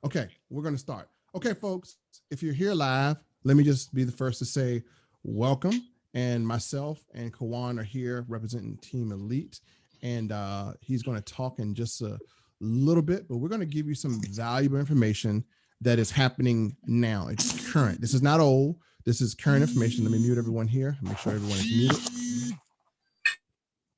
Okay, we're going to start. Okay, folks, if you're here live, let me just be the first to say welcome. And myself and Kawan are here representing Team Elite. And he's going to talk in just a little bit, but we're going to give you some valuable information that is happening now. It's current. This is not old. This is current information. Let me mute everyone here. Make sure everyone is muted.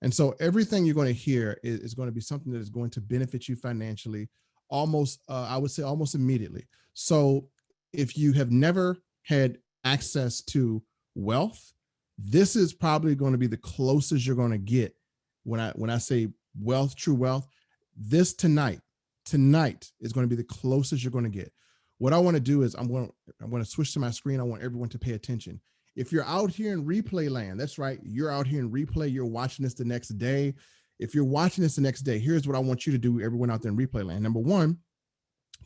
And so everything you're going to hear is going to be something that is going to benefit you financially almost, I would say almost immediately. So if you have never had access to wealth, this is probably going to be the closest you're going to get when I say wealth, true wealth. This tonight is going to be the closest you're going to get. What I want to do is I'm going to switch to my screen. I want everyone to pay attention. If you're out here in replay land, that's right, you're out here in replay, you're watching this the next day. If you're watching this the next day, here's what I want you to do, everyone out there in replay land. Number one,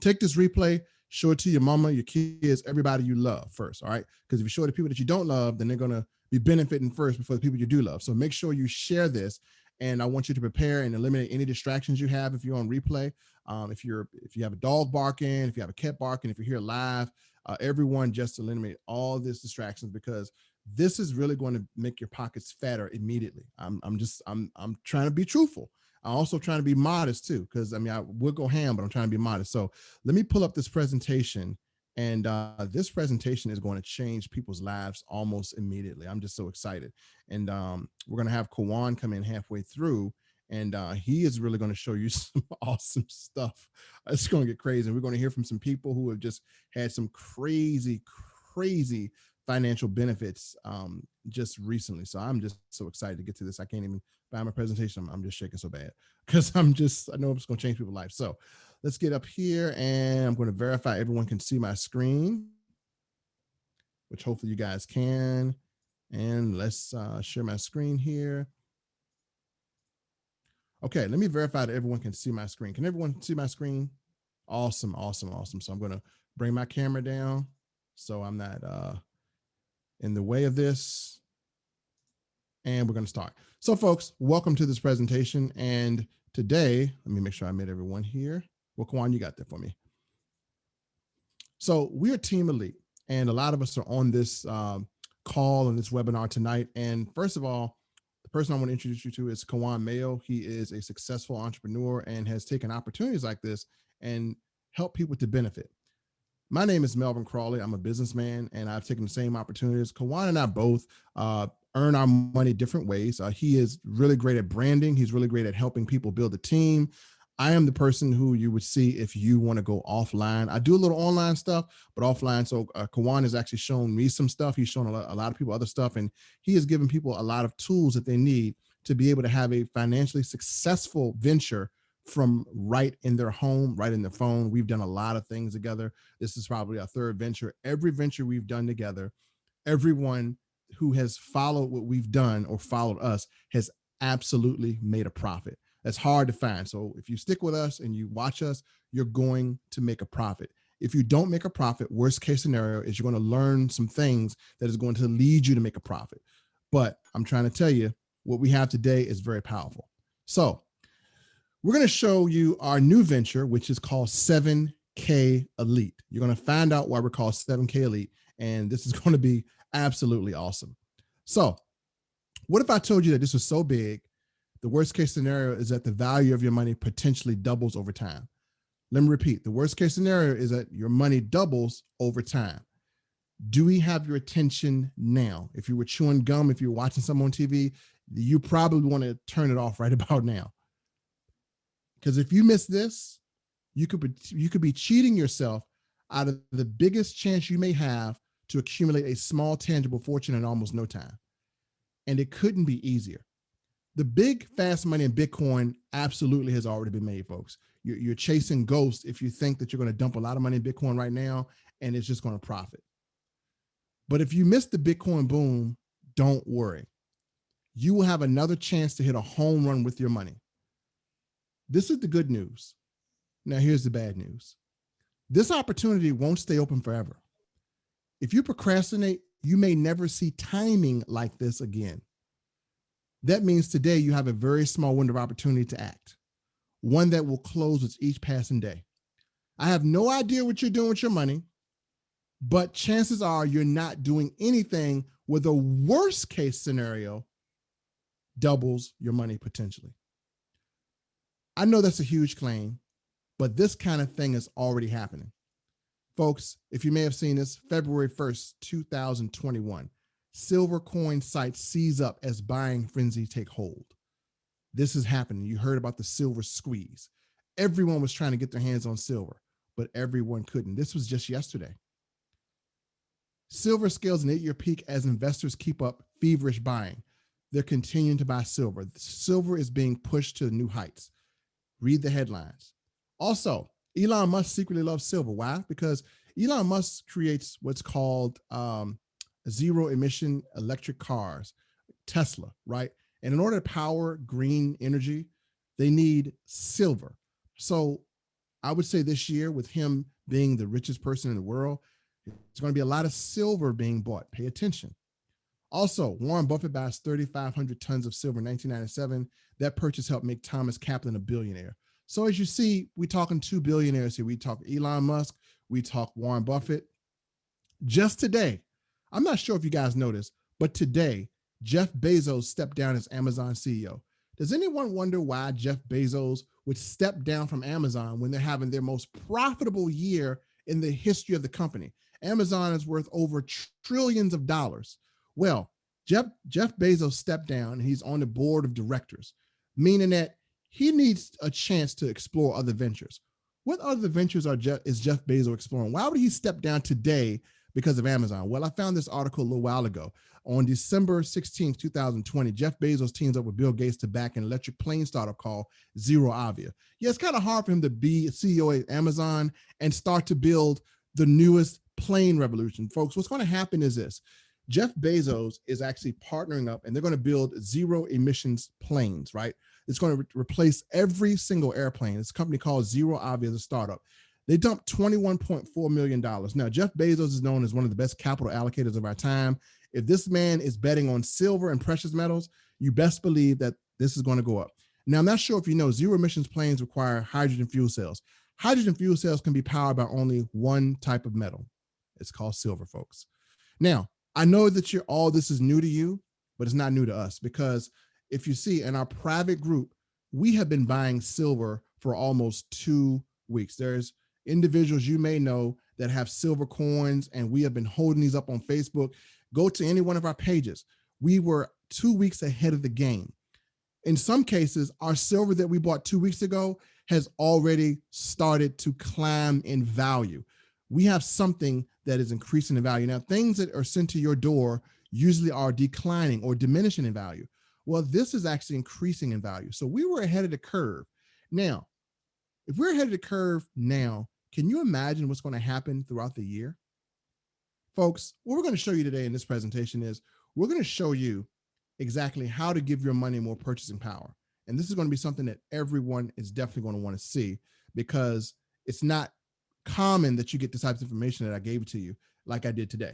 take this replay, show it to your mama, your kids, everybody you love first, all right? Because if you show it to people that you don't love, then they're going to be benefiting first before the people you do love. So make sure you share this, and I want you to prepare and eliminate any distractions you have if you're on replay. If you have a dog barking, if you have a cat barking, if you're here live, everyone just eliminate all these distractions, because this is really going to make your pockets fatter immediately. I'm trying to be truthful. I'm also trying to be modest too, because I mean, I would go ham, but I'm trying to be modest. So let me pull up this presentation, and this presentation is going to change people's lives almost immediately. I'm just so excited. And we're going to have Kawan come in halfway through, and he is really going to show you some awesome stuff. It's going to get crazy. And we're going to hear from some people who have just had some crazy financial benefits just recently. So I'm just so excited to get to this. I can't even buy my presentation. I'm just shaking so bad because I know it's going to change people's lives. So let's get up here, and I'm going to verify everyone can see my screen, which hopefully you guys can. And let's share my screen here. Okay, let me verify that everyone can see my screen. Can everyone see my screen? Awesome. So I'm going to bring my camera down so I'm not in the way of this. And we're going to start. So folks, welcome to this presentation. And today, let me make sure I met everyone here. Well, Kwan, you got that for me. So we're Team Elite, and a lot of us are on this call and this webinar tonight. And first of all, the person I want to introduce you to is Kawan Mayo. He is a successful entrepreneur and has taken opportunities like this and helped people to benefit. My name is Melvin Crawley. I'm a businessman, and I've taken the same opportunities. Kawan and I both earn our money different ways. He is really great at branding. He's really great at helping people build a team. I am the person who you would see if you want to go offline. I do a little online stuff, but offline. So Kawan has actually shown me some stuff. He's shown a lot of people other stuff, and he has given people a lot of tools that they need to be able to have a financially successful venture from right in their home, right in their phone. We've done a lot of things together. This is probably our third venture. Every venture we've done together, everyone who has followed what we've done or followed us has absolutely made a profit. That's hard to find. So if you stick with us and you watch us, you're going to make a profit. If you don't make a profit, worst case scenario is you're going to learn some things that is going to lead you to make a profit. But I'm trying to tell you, what we have today is very powerful. So we're going to show you our new venture, which is called 7K Elite. You're going to find out why we're called 7K Elite, and this is going to be absolutely awesome. So what if I told you that this was so big, the worst case scenario is that the value of your money potentially doubles over time? Let me repeat. The worst case scenario is that your money doubles over time. Do we have your attention now? If you were chewing gum, if you're watching something on TV, you probably want to turn it off right about now. Because if you miss this, you could be cheating yourself out of the biggest chance you may have to accumulate a small tangible fortune in almost no time. And it couldn't be easier. The big fast money in Bitcoin absolutely has already been made, folks. You're chasing ghosts if you think that you're going to dump a lot of money in Bitcoin right now and it's just going to profit. But if you miss the Bitcoin boom, don't worry. You will have another chance to hit a home run with your money. This is the good news. Now, here's the bad news. This opportunity won't stay open forever. If you procrastinate, you may never see timing like this again. That means today you have a very small window of opportunity to act, one that will close with each passing day. I have no idea what you're doing with your money, but chances are you're not doing anything where the worst case scenario doubles your money potentially. I know that's a huge claim, but this kind of thing is already happening. Folks, if you may have seen this, February 1st, 2021, silver coin sites seize up as buying frenzy take hold. This is happening. You heard about the silver squeeze. Everyone was trying to get their hands on silver, but everyone couldn't. This was just yesterday. Silver scales an 8-year peak as investors keep up feverish buying. They're continuing to buy silver. Silver is being pushed to new heights. Read the headlines. Also, Elon Musk secretly loves silver. Why? Because Elon Musk creates what's called zero emission electric cars, Tesla, right? And in order to power green energy, they need silver. So I would say this year, with him being the richest person in the world, there's going to be a lot of silver being bought. Pay attention. Also, Warren Buffett buys 3,500 tons of silver in 1997. That purchase helped make Thomas Kaplan a billionaire. So as you see, we're talking two billionaires here. We talk Elon Musk, we talk Warren Buffett. Just today, I'm not sure if you guys noticed, but today, Jeff Bezos stepped down as Amazon CEO. Does anyone wonder why Jeff Bezos would step down from Amazon when they're having their most profitable year in the history of the company? Amazon is worth over trillions of dollars. Well, Jeff Bezos stepped down and he's on the board of directors, meaning that he needs a chance to explore other ventures. What other ventures is Jeff Bezos exploring? Why would he step down today because of Amazon? Well, I found this article a little while ago. On December 16th, 2020, Jeff Bezos teams up with Bill Gates to back an electric plane startup called Zero Avia. Yeah, it's kind of hard for him to be CEO at Amazon and start to build the newest plane revolution. Folks, what's going to happen is this. Jeff Bezos is actually partnering up and they're going to build zero emissions planes, right? It's going to replace every single airplane. It's a company called Zero Avia as a startup. They dumped $21.4 million. Now, Jeff Bezos is known as one of the best capital allocators of our time. If this man is betting on silver and precious metals, you best believe that this is going to go up. Now, I'm not sure if you know, zero emissions planes require hydrogen fuel cells. Hydrogen fuel cells can be powered by only one type of metal. It's called silver, folks. Now, I know that all this is new to you, but it's not new to us, because if you see in our private group, we have been buying silver for almost 2 weeks. There's individuals you may know that have silver coins, and we have been holding these up on Facebook. Go to any one of our pages. We were 2 weeks ahead of the game. In some cases, our silver that we bought 2 weeks ago has already started to climb in value. We have something that is increasing in value. Now, things that are sent to your door usually are declining or diminishing in value. Well, this is actually increasing in value. So we were ahead of the curve. Now, if we're ahead of the curve now, can you imagine what's going to happen throughout the year? Folks, what we're going to show you today in this presentation is we're going to show you exactly how to give your money more purchasing power. And this is going to be something that everyone is definitely going to want to see, because it's not common that you get this type of information that I gave to you like I did today.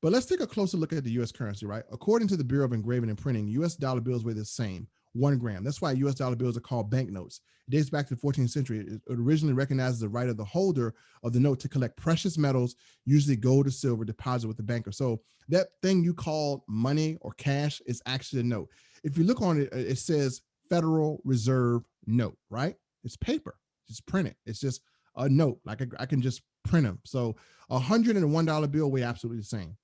But let's take a closer look at the U.S. currency, right? According to the Bureau of Engraving and Printing, U.S. dollar bills weigh the same, 1 gram. That's why U.S. dollar bills are called banknotes. It dates back to the 14th century. It originally recognizes the right of the holder of the note to collect precious metals, usually gold or silver, deposited with the banker. So that thing you call money or cash is actually a note. If you look on it, it says Federal Reserve note, right? It's paper. Just print it. It's just a note. Like I can just print them. So $101 bill weigh absolutely the same.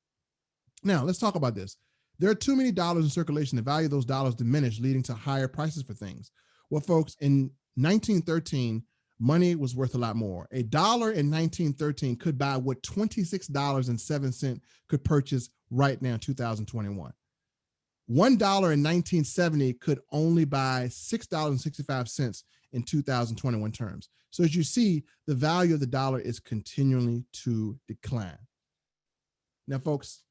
Now, let's talk about this. There are too many dollars in circulation. The value of those dollars diminished, leading to higher prices for things. Well, folks, in 1913, money was worth a lot more. $1 in 1913 could buy what $26.07 could purchase right now in 2021. $1 in 1970 could only buy $6.65 in 2021 terms. So as you see, the value of the dollar is continually to decline. Now, folks,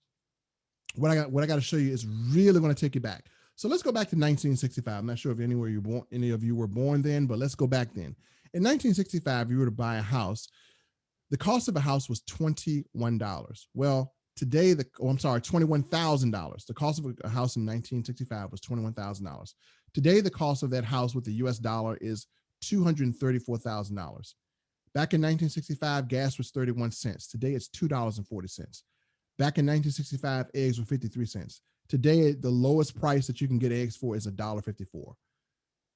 what I got to show you is really going to take you back. So let's go back to 1965. I'm not sure if any of you were born then, but let's go back then. In 1965, if you were to buy a house, the cost of a house was $21. Well, today, $21,000. The cost of a house in 1965 was $21,000. Today, the cost of that house with the US dollar is $234,000. Back in 1965, gas was 31 cents. Today it's $2.40. Back in 1965, eggs were 53 cents. Today, the lowest price that you can get eggs for is $1.54.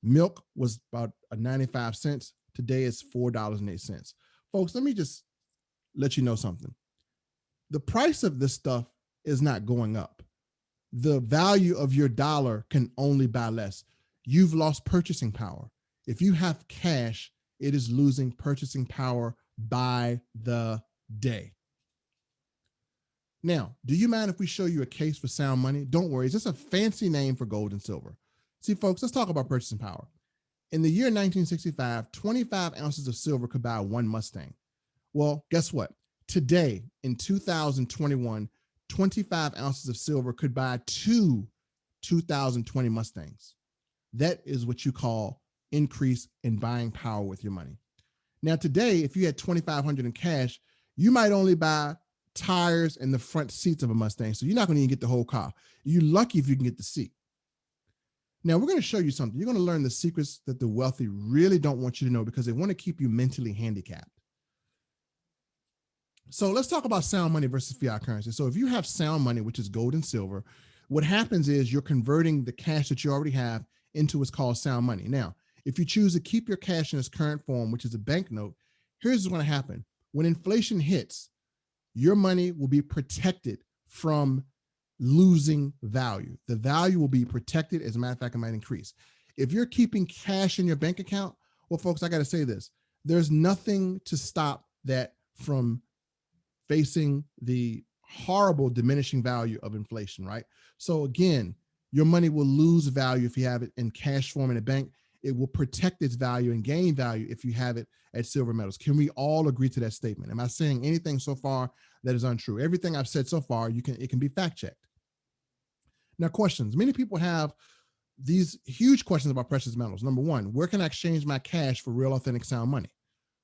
Milk was about 95 cents. Today it's $4.08. Folks, let me just let you know something. The price of this stuff is not going up. The value of your dollar can only buy less. You've lost purchasing power. If you have cash, it is losing purchasing power by the day. Now, do you mind if we show you a case for sound money? Don't worry, it's just a fancy name for gold and silver. See, folks, let's talk about purchasing power. In the year 1965, 25 ounces of silver could buy one Mustang. Well, guess what? Today, in 2021, 25 ounces of silver could buy two 2020 Mustangs. That is what you call increase in buying power with your money. Now, today, if you had $2,500 in cash, you might only buy tires and the front seats of a Mustang. So you're not going to even get the whole car. You're lucky if you can get the seat. Now, we're going to show you something. You're going to learn the secrets that the wealthy really don't want you to know because they want to keep you mentally handicapped. So let's talk about sound money versus fiat currency. So if you have sound money, which is gold and silver, what happens is you're converting the cash that you already have into what's called sound money. Now, if you choose to keep your cash in its current form, which is a banknote, here's what's going to happen. When inflation hits, your money will be protected from losing value. The value will be protected. As a matter of fact, it might increase. If you're keeping cash in your bank account, well, folks, I got to say this. There's nothing to stop that from facing the horrible diminishing value of inflation, right? So again, your money will lose value if you have it in cash form in a bank. It will protect its value and gain value if you have it at 7kMetals. Can we all agree to that statement? Am I saying anything so far that is untrue? Everything I've said so far, it can be fact checked. Now, questions. Many people have these huge questions about precious metals. Number one, where can I exchange my cash for real, authentic, sound money?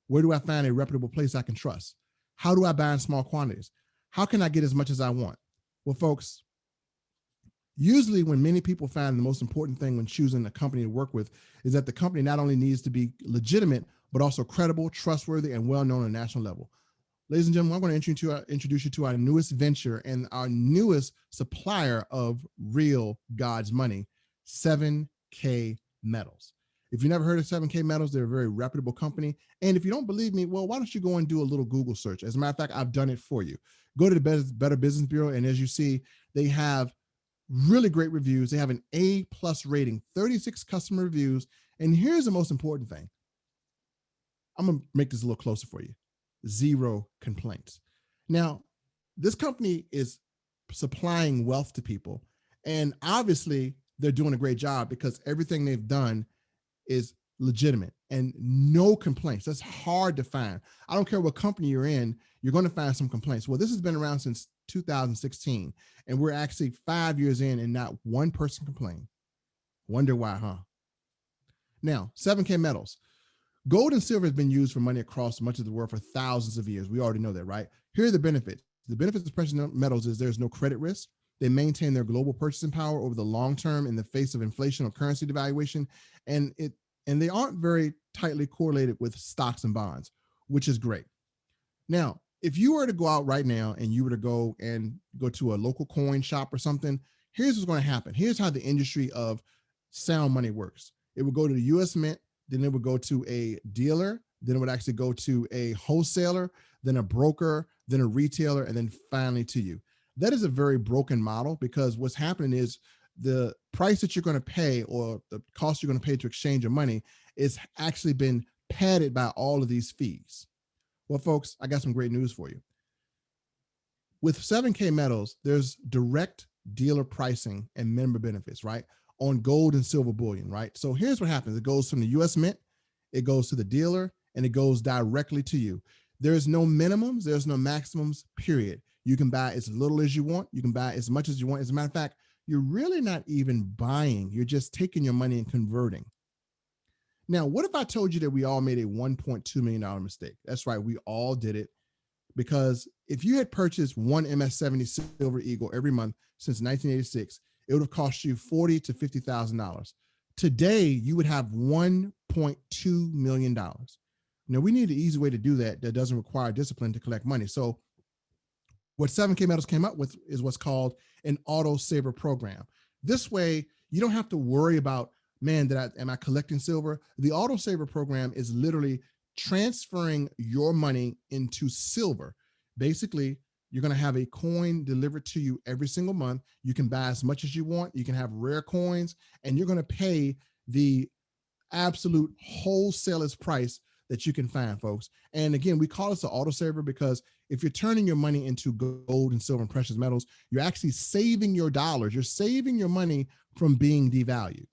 Where do I find a reputable place I can trust? How do I buy in small quantities? How can I get as much as I want? Well, folks, usually when many people find the most important thing when choosing a company to work with is that the company not only needs to be legitimate, but also credible, trustworthy, and well-known on a national level. Ladies and gentlemen, I'm going to introduce you to our newest venture and our newest supplier of real God's money, 7kMetals. If you've never heard of 7kMetals, they're a very reputable company. And if you don't believe me, well, why don't you go and do a little Google search? As a matter of fact, I've done it for you. Go to the Better Business Bureau, and as you see, they have really great reviews. They have an A+ rating, 36 customer reviews. And here's the most important thing. I'm going to make this a little closer for you. 0 complaints. Now, this company is supplying wealth to people, and obviously they're doing a great job because everything they've done is legitimate and no complaints. That's hard to find. I don't care what company you're in, you're going to find some complaints. Well, this has been around since 2016, and we're actually 5 years in and not one person complained. Wonder why, huh? Now, 7kMetals. Gold and silver has been used for money across much of the world for thousands of years. We already know that, right? Here are the benefits. The benefits of precious metals is there's no credit risk. They maintain their global purchasing power over the long term in the face of inflation or currency devaluation, and they aren't very tightly correlated with stocks and bonds, which is great. Now, if you were to go out right now and you were to go to a local coin shop or something, here's what's going to happen. Here's how the industry of sound money works. It would go to the U.S. Mint, then it would go to a dealer, then it would actually go to a wholesaler, then a broker, then a retailer, and then finally to you. That is a very broken model because what's happening is the price that you're going to pay or the cost you're going to pay to exchange your money is actually been padded by all of these fees. Well, folks, I got some great news for you. With 7kMetals, there's direct dealer pricing and member benefits, right? On gold and silver bullion, right? So here's what happens. It goes from the U.S. Mint, it goes to the dealer, and it goes directly to you. There's no minimums, there's no maximums, period. You can buy as little as you want. You can buy as much as you want. As a matter of fact, you're really not even buying. You're just taking your money and converting. Now, what if I told you that we all made a $1.2 million mistake? That's right, we all did it. Because if you had purchased one MS-70 Silver Eagle every month since 1986, it would have cost you $40,000 to $50,000. Today, you would have $1.2 million. Now we need an easy way to do that that doesn't require discipline to collect money. So what 7K Metals came up with is what's called an auto saver program. This way, you don't have to worry about, man, am I collecting silver? The auto saver program is literally transferring your money into silver. Basically, you're going to have a coin delivered to you every single month. You can buy as much as you want. You can have rare coins, and you're going to pay the absolute wholesaler's price that you can find, folks. And again, we call this an auto saver because if you're turning your money into gold and silver and precious metals, you're actually saving your dollars. You're saving your money from being devalued.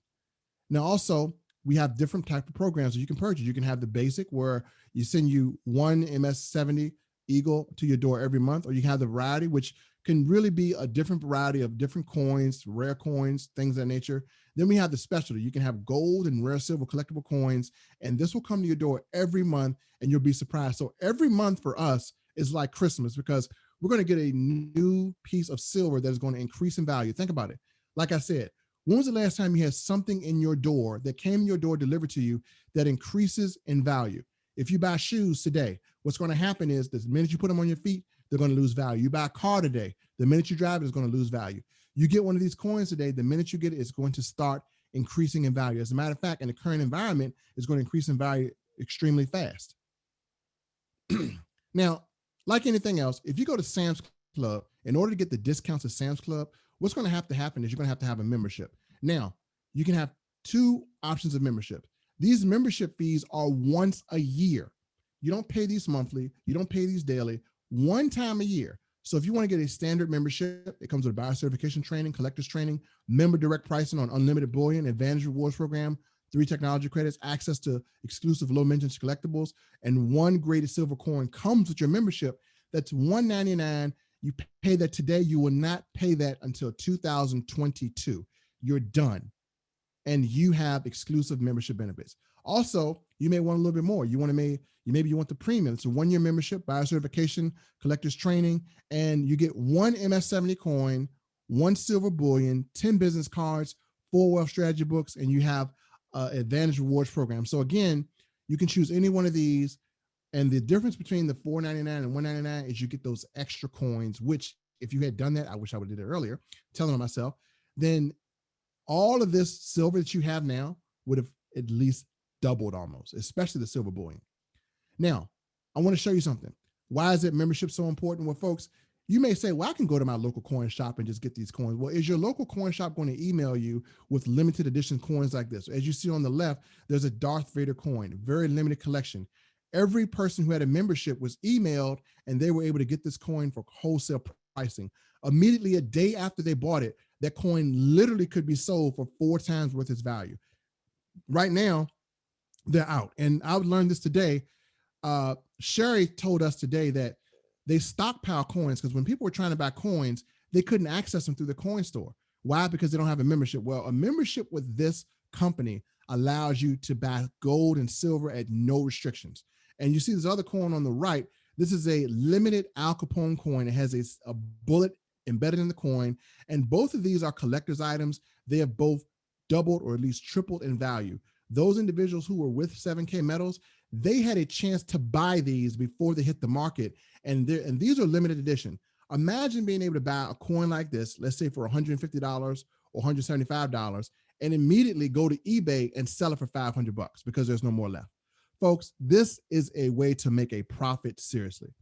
Now, also, we have different type of programs that you can purchase. You can have the basic where you send you one MS70 Eagle to your door every month, or you can have the variety, which can really be a different variety of different coins, rare coins, things of that nature. Then we have the specialty. You can have gold and rare silver collectible coins, and this will come to your door every month, and you'll be surprised. So every month for us is like Christmas because we're going to get a new piece of silver that is going to increase in value. Think about it. Like I said, when was the last time you had something in your door that came in your door delivered to you that increases in value? If you buy shoes today, what's going to happen is the minute you put them on your feet, they're going to lose value. You buy a car today, the minute you drive it, it's going to lose value. You get one of these coins today, the minute you get it, it's going to start increasing in value. As a matter of fact, in the current environment, it's going to increase in value extremely fast. Now, like anything else, if you go to Sam's Club, in order to get the discounts at Sam's Club, what's going to happen is you're going to have a membership. Now, you can have two options of membership. These membership fees are once a year. You don't pay these monthly. You don't pay these daily. One time a year. So if you want to get a standard membership, it comes with buyer certification training, collectors training, member direct pricing on unlimited bullion, advantage rewards program, 3 technology credits, access to exclusive low maintenance collectibles, and 1 graded silver coin comes with your membership. That's $199. You pay that today. You will not pay that until 2022. You're done. And you have exclusive membership benefits. Also, you may want a little bit more. Maybe you want the premium. It's a 1-year membership, buyer certification, collectors training, and you get 1 MS70 coin, 1 silver bullion, 10 business cards, 4 wealth strategy books, and you have advantage rewards program. So again, you can choose any one of these. And the difference between the $4.99 and $1.99 is you get those extra coins, which if you had done that, I wish I would have did it earlier, telling myself, then all of this silver that you have now would have at least doubled almost, especially the silver bullion. Now, I want to show you something. Why is it membership so important? Well, folks, you may say, well, I can go to my local coin shop and just get these coins. Well, is your local coin shop going to email you with limited edition coins like this? As you see on the left, there's a Darth Vader coin, very limited collection. Every person who had a membership was emailed and they were able to get this coin for wholesale pricing. Immediately a day after they bought it, that coin literally could be sold for 4 times worth its value. Right now, they're out. And I learned this today. Sherry told us today that they stockpile coins because when people were trying to buy coins, they couldn't access them through the coin store. Why? Because they don't have a membership. Well, a membership with this company allows you to buy gold and silver at no restrictions. And you see this other coin on the right. This is a limited Al Capone coin. It has a bullet embedded in the coin. And both of these are collector's items. They have both doubled or at least tripled in value. Those individuals who were with 7K Metals, they had a chance to buy these before they hit the market. And these are limited edition. Imagine being able to buy a coin like this, let's say for $150 or $175, and immediately go to eBay and sell it for $500 because there's no more left. Folks, this is a way to make a profit seriously.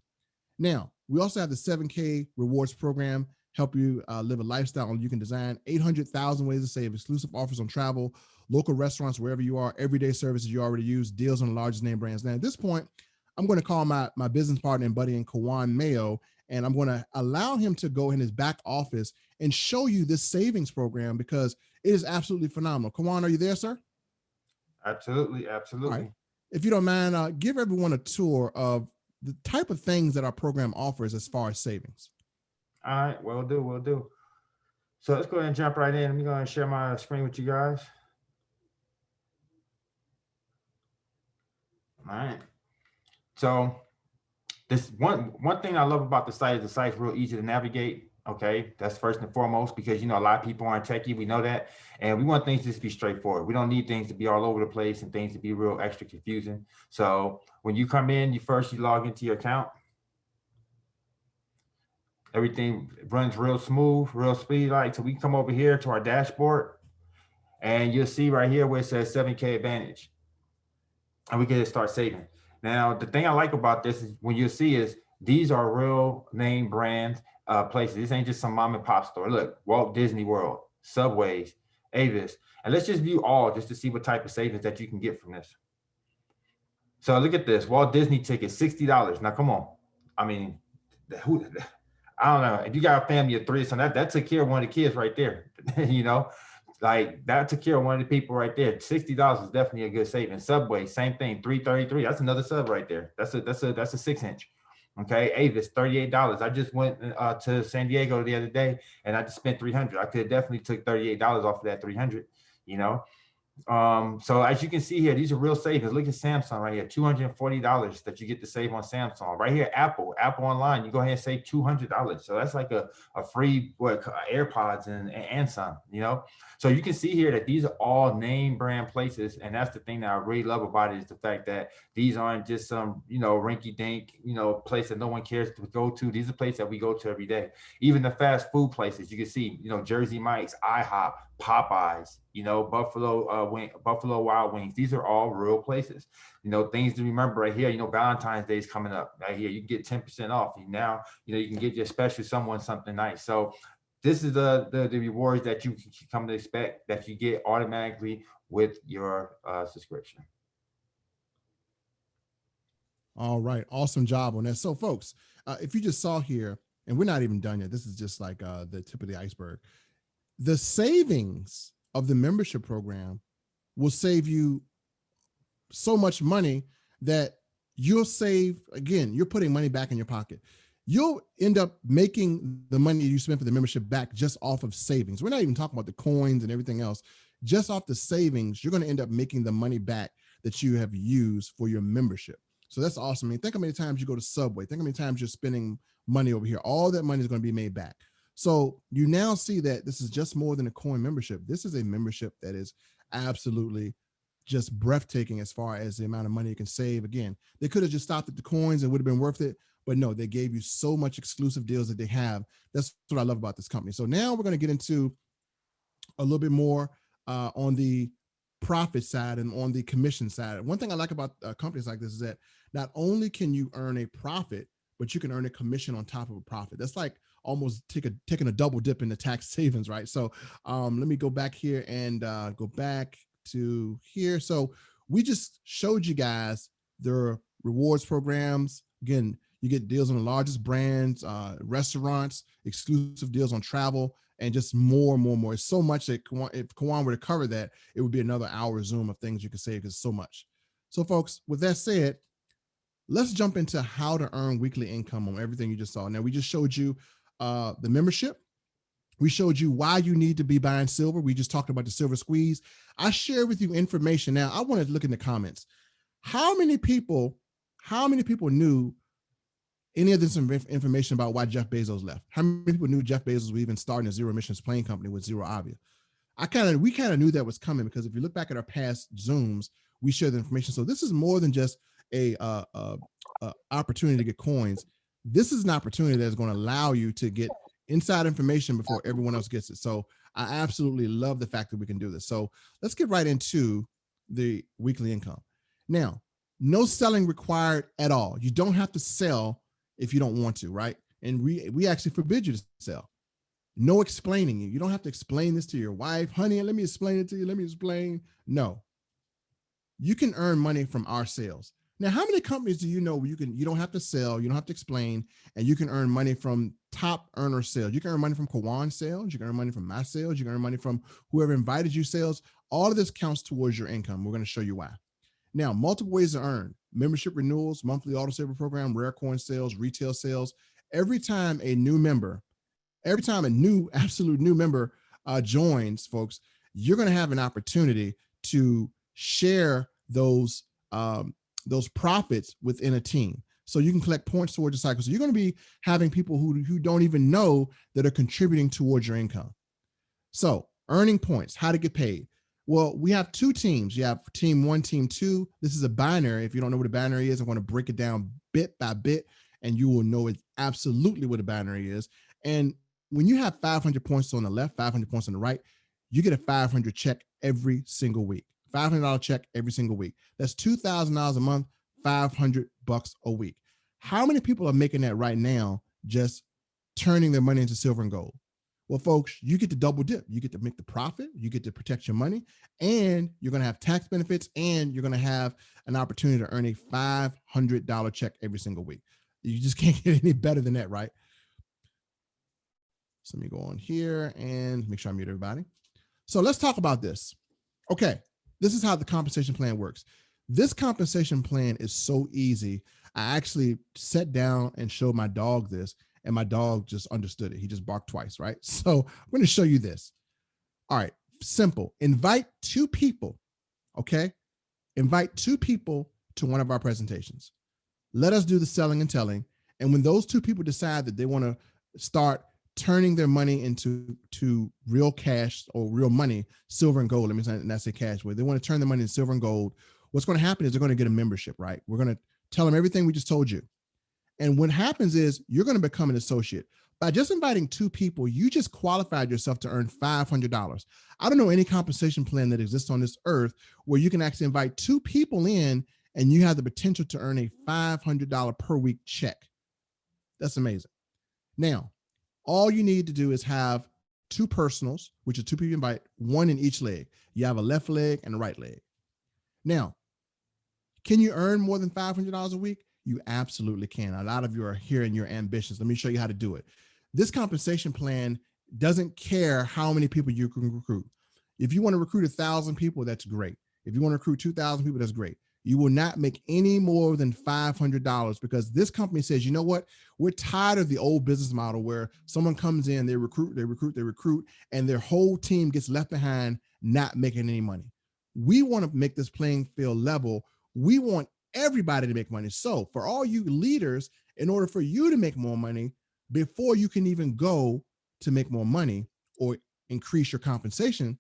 Now, we also have the 7K rewards program, help you live a lifestyle you can design, 800,000 ways to save, exclusive offers on travel, local restaurants, wherever you are, everyday services you already use, deals on the largest name brands. Now, at this point, I'm going to call my business partner and buddy in Kawan Mayo, and I'm going to allow him to go in his back office and show you this savings program because it is absolutely phenomenal. Kawan, are you there, sir? Absolutely, absolutely. Right. If you don't mind, give everyone a tour of the type of things that our program offers as far as savings. All right, will do. So let's go ahead and jump right in. I'm going to share my screen with you guys. All right. So this one thing I love about the site is the site's real easy to navigate. Okay, that's first and foremost, because a lot of people aren't techie. We know that, and we want things to just be straightforward. We don't need things to be all over the place and things to be real extra confusing. So when you come in, you log into your account. Everything runs real smooth, real speedy. Like, so we come over here to our dashboard, and you'll see right here where it says 7K Advantage, and we get to start saving. Now, the thing I like about this is when you see is these are real name brand places. This ain't just some mom and pop store. Look, Walt Disney World, Subways, Avis, and let's just view all just to see what type of savings that you can get from this. So look at this Walt Disney ticket, $60. Now, come on, I mean, who? I don't know. If you got a family of three, so that took care of one of the kids right there. you know, like that took care of one of the people right there. $60 is definitely a good saving. Subway, same thing, 333. That's another sub right there. That's a 6 inch. Okay, Avis, $38. I just went to San Diego the other day, and I just spent 300. I could have definitely took $38 off of that 300. You know, so as you can see here, these are real savings. Look at Samsung right here, $240 that you get to save on Samsung. Right here, Apple online, you go ahead and save $200. So that's like a free AirPods and some. So you can see here that these are all name brand places, and that's the thing that I really love about it is the fact that these aren't just some rinky dink place that no one cares to go to. These are places that we go to every day. Even the fast food places, you can see Jersey Mike's, IHOP, Popeyes, Buffalo Wild Wings. These are all real places. Things to remember right here. Valentine's Day is coming up right here. You can get 10% off. Now, you can get your special someone something nice. So this is the rewards that you can come to expect that you get automatically with your subscription. All right. Awesome job on that. So, folks, if you just saw here, and we're not even done yet, this is just like the tip of the iceberg. The savings of the membership program will save you so much money that you'll save, again, you're putting money back in your pocket. You'll end up making the money you spend for the membership back just off of savings. We're not even talking about the coins and everything else. Just off the savings, you're going to end up making the money back that you have used for your membership. So that's awesome. I mean, think how many times you go to Subway. Think how many times you're spending money over here. All that money is going to be made back. So you now see that this is just more than a coin membership. This is a membership that is absolutely just breathtaking as far as the amount of money you can save. Again, they could have just stopped at the coins and would have been worth it. But no, they gave you so much exclusive deals that they have. That's what I love about this company. So now we're going to get into a little bit more on the profit side and on the commission side. One thing I like about companies like this is that not only can you earn a profit, but you can earn a commission on top of a profit. That's like almost taking a double dip in the tax savings, right? So let me go back here and go back to here. So we just showed you guys the rewards programs. Again, you get deals on the largest brands, restaurants, exclusive deals on travel, and just more and more and more. It's so much that if Kawan were to cover that, it would be another hour Zoom of things you could say because so much. So folks, with that said, let's jump into how to earn weekly income on everything you just saw. Now, we just showed you the membership. We showed you why you need to be buying silver. We just talked about the silver squeeze. I shared with you information. Now, I want to look in the comments. How many people knew any of this information about why Jeff Bezos left? How many people knew Jeff Bezos was even starting a zero emissions plane company with Zero Avia? We kind of knew that was coming because if you look back at our past Zooms, we share the information. So this is more than just a opportunity to get coins. This is an opportunity that's going to allow you to get inside information before everyone else gets it. So I absolutely love the fact that we can do this. So let's get right into the weekly income. Now, no selling required at all. You don't have to sell if you don't want to, right? And we actually forbid you to sell. No explaining. You don't have to explain this to your wife. Honey, let me explain it to you. Let me explain. No. You can earn money from our sales. Now, how many companies do you know where you don't have to sell, you don't have to explain, and you can earn money from top earner sales? You can earn money from Kawan sales, you can earn money from my sales, you can earn money from whoever invited you sales. All of this counts towards your income. We're going to show you why. Now, multiple ways to earn: membership renewals, monthly auto saver program, rare coin sales, retail sales. Every time a absolute new member joins, folks, you're going to have an opportunity to share those profits within a team. So you can collect points towards your cycle. So you're going to be having people who don't even know that are contributing towards your income. So earning points, how to get paid. Well, we have two teams. You have team one, team two. This is a binary. If you don't know what a binary is, I'm going to break it down bit by bit, and you will know it absolutely what a binary is. And when you have 500 points on the left, 500 points on the right, you get a 500 check every single week. $500 check every single week. That's $2,000 a month, $500 a week. How many people are making that right now, just turning their money into silver and gold? Well, folks, you get to double dip. You get to make the profit, you get to protect your money, and you're going to have tax benefits, and you're going to have an opportunity to earn a $500 check every single week. You just can't get any better than that, right? So let me go on here and make sure I mute everybody. So let's talk about this. Okay, this is how the compensation plan works. This compensation plan is so easy. I actually sat down and showed my dog this, and my dog just understood it. He just barked twice, right? So I'm going to show you this. All right, simple. Invite two people, okay? Invite two people to one of our presentations. Let us do the selling and telling. And when those two people decide that they want to start turning their money into real cash or real money, silver and gold, let me not say cash, but they want to turn their money into silver and gold, what's going to happen is they're going to get a membership, right? We're going to tell them everything we just told you. And what happens is you're going to become an associate. By just inviting two people, you just qualified yourself to earn $500. I don't know any compensation plan that exists on this earth where you can actually invite two people in and you have the potential to earn a $500 per week check. That's amazing. Now, all you need to do is have two personals, which is two people invite, one in each leg. You have a left leg and a right leg. Now, can you earn more than $500 a week? You absolutely can. A lot of you are here and you're ambitious. Let me show you how to do it. This compensation plan doesn't care how many people you can recruit. If you want to recruit 1,000 people, that's great. If you want to recruit 2,000 people, that's great. You will not make any more than $500 because this company says, you know what? We're tired of the old business model where someone comes in, they recruit, and their whole team gets left behind not making any money. We want to make this playing field level. We want everybody to make money. So for all you leaders, in order for you to make more money, before you can even go to make more money or increase your compensation,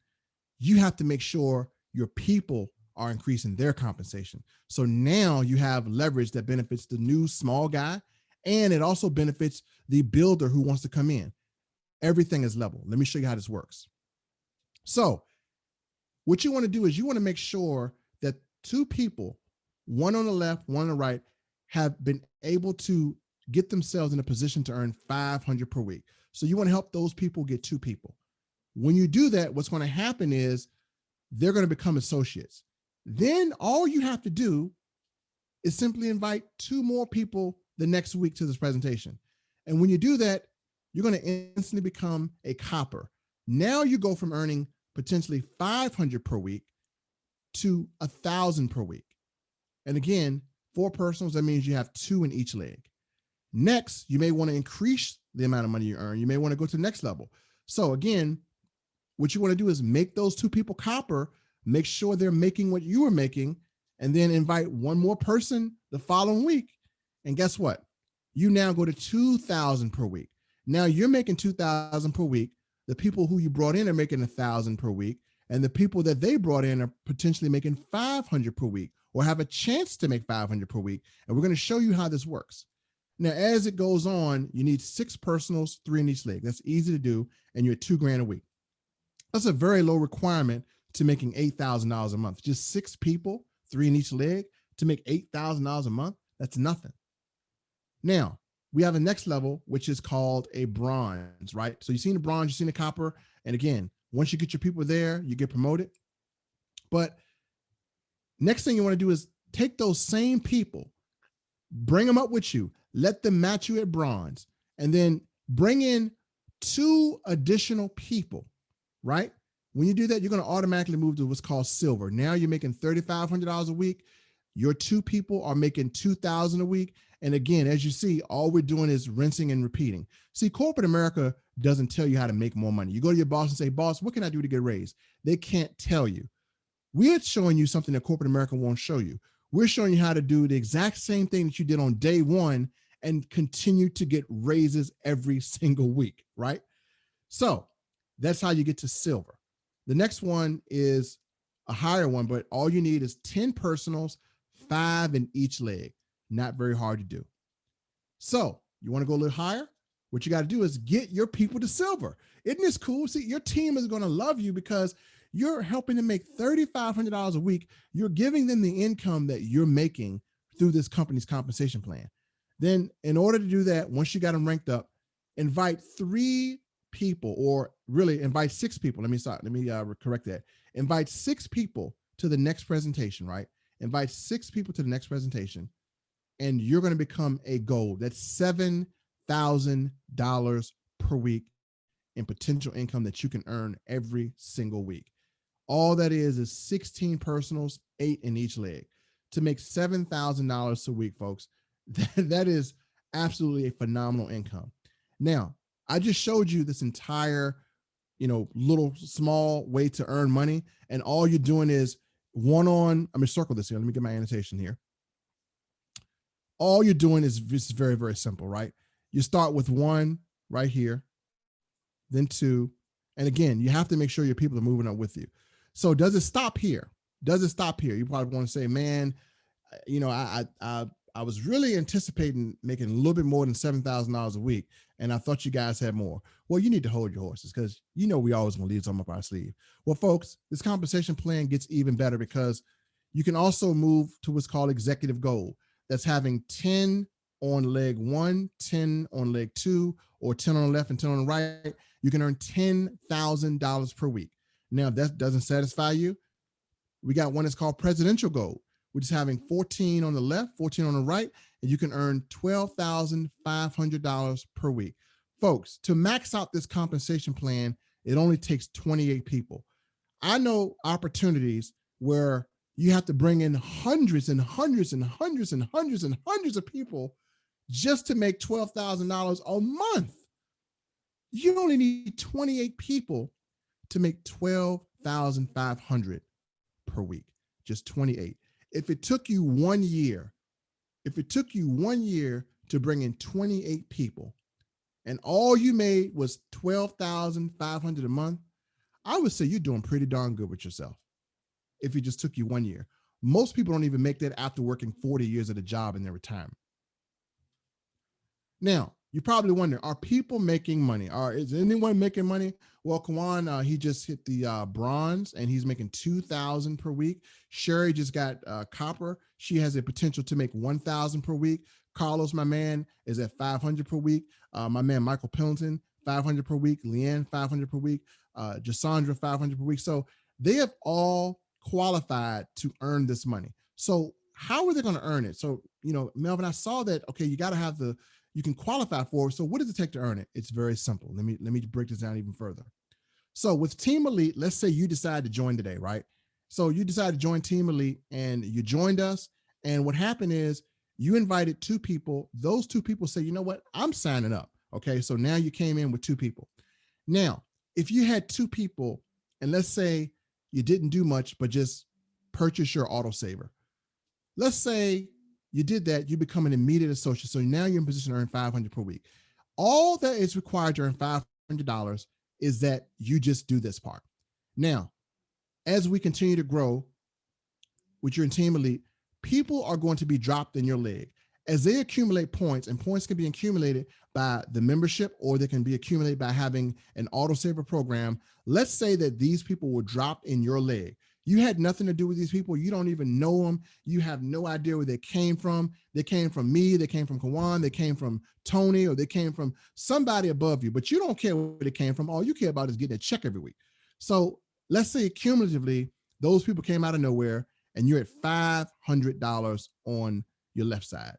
you have to make sure your people are increasing their compensation. So now you have leverage that benefits the new small guy, and it also benefits the builder who wants to come in. Everything is level. Let me show you how this works. So what you want to do is you want to make sure that two people, one on the left, one on the right, have been able to get themselves in a position to earn $500 per week. So you want to help those people get two people. When you do that, what's going to happen is they're going to become associates. Then all you have to do is simply invite two more people the next week to this presentation. And when you do that, you're going to instantly become a copper. Now you go from earning potentially $500 per week to $1,000 per week. And again, 4 personals, that means you have 2 in each leg. Next, you may want to increase the amount of money you earn. You may want to go to the next level. So again, what you want to do is make those 2 people copper, make sure they're making what you are making, and then invite one more person the following week. And guess what? You now go to $2,000 per week. Now you're making $2,000 per week. The people who you brought in are making $1,000 per week. And the people that they brought in are potentially making $500 per week or have a chance to make $500 per week. And we're going to show you how this works. Now, as it goes on, you need 6 personals, 3 in each leg. That's easy to do. And you're at $2,000 a week. That's a very low requirement to making $8,000 a month. Just 6 people, 3 in each leg, to make $8,000 a month. That's nothing. Now, we have a next level, which is called a bronze, right? So you've seen the bronze, you've seen the copper. And again, once you get your people there, you get promoted. But next thing you want to do is take those same people, bring them up with you, let them match you at bronze, and then bring in 2 additional people, right? When you do that, you're going to automatically move to what's called silver. Now you're making $3,500 a week. Your 2 people are making $2,000 a week. And again, as you see, all we're doing is rinsing and repeating. See, corporate America doesn't tell you how to make more money. You go to your boss and say, boss, what can I do to get raised? They can't tell you. We're showing you something that corporate America won't show you. We're showing you how to do the exact same thing that you did on day one and continue to get raises every single week, right? So that's how you get to silver. The next one is a higher one, but all you need is 10 personals, 5 in each leg. Not very hard to do. So you want to go a little higher? What you got to do is get your people to silver. Isn't this cool? See, your team is going to love you because you're helping them make $3,500 a week. You're giving them the income that you're making through this company's compensation plan. Then, in order to do that, once you got them ranked up, invite 3 people, or really invite 6 people. Let me correct that. Invite 6 people to the next presentation, right? Invite 6 people to the next presentation, and you're going to become a gold. That's $7,000 per week in potential income that you can earn every single week. All that is 16 personals, 8 in each leg. To make $7,000 a week, folks, that is absolutely a phenomenal income. Now, I just showed you this entire, little small way to earn money, and all you're doing is I'm going to circle this here. Let me get my annotation here. All you're doing is very, very simple, right? You start with 1 right here, then 2. And again, you have to make sure your people are moving up with you. So does it stop here? Does it stop here? You probably want to say, man, I was really anticipating making a little bit more than $7,000 a week, and I thought you guys had more. Well, you need to hold your horses because we always want to leave something up our sleeve. Well, folks, this compensation plan gets even better because you can also move to what's called executive gold. That's having 10 on leg 1, 10 on leg 2, or 10 on the left and 10 on the right. You can earn $10,000 per week. Now, if that doesn't satisfy you, we got one that's called presidential gold, which is having 14 on the left, 14 on the right, and you can earn $12,500 per week. Folks, to max out this compensation plan, it only takes 28 people. I know opportunities where you have to bring in hundreds and hundreds and hundreds and hundreds and hundreds of people just to make $12,000 a month. You only need 28 people to make $12,500 per week, just 28. If it took you 1 year, to bring in 28 people and all you made was $12,500 a month, I would say you're doing pretty darn good with yourself. If it just took you 1 year. Most people don't even make that after working 40 years at a job in their retirement. Now, you're probably wondering, are people making money? Is anyone making money? Well, Kawan, he just hit the bronze and he's making $2,000 per week. Sherry just got copper. She has a potential to make $1,000 per week. Carlos, my man, is at $500 per week. My man, Michael Pillington, $500 per week. Leanne, $500 per week. Jasandra, $500 per week. So they have all qualified to earn this money. So how are they going to earn it? So, Melvin, I saw that, okay, you got to have you can qualify for it. So what does it take to earn it? It's very simple. Let me break this down even further. So with Team Elite, let's say you decide to join today, right? So you decide to join Team Elite and you joined us. And what happened is you invited 2 people. Those 2 people say, you know what? I'm signing up. Okay. So now you came in with 2 people. Now, if you had 2 people and let's say you didn't do much, but just purchase your autosaver. Let's say you did that, you become an immediate associate. So now you're in position to earn $500 per week. All that is required to earn $500 is that you just do this part. Now, as we continue to grow with your Team Elite, people are going to be dropped in your leg. As they accumulate points, and points can be accumulated by the membership or they can be accumulated by having an autosaver program. Let's say that these people were dropped in your leg. You had nothing to do with these people. You don't even know them. You have no idea where they came from. They came from me. They came from Kawan. They came from Tony, or they came from somebody above you, but you don't care where they came from. All you care about is getting a check every week. So let's say cumulatively, those people came out of nowhere and you're at $500 on your left side.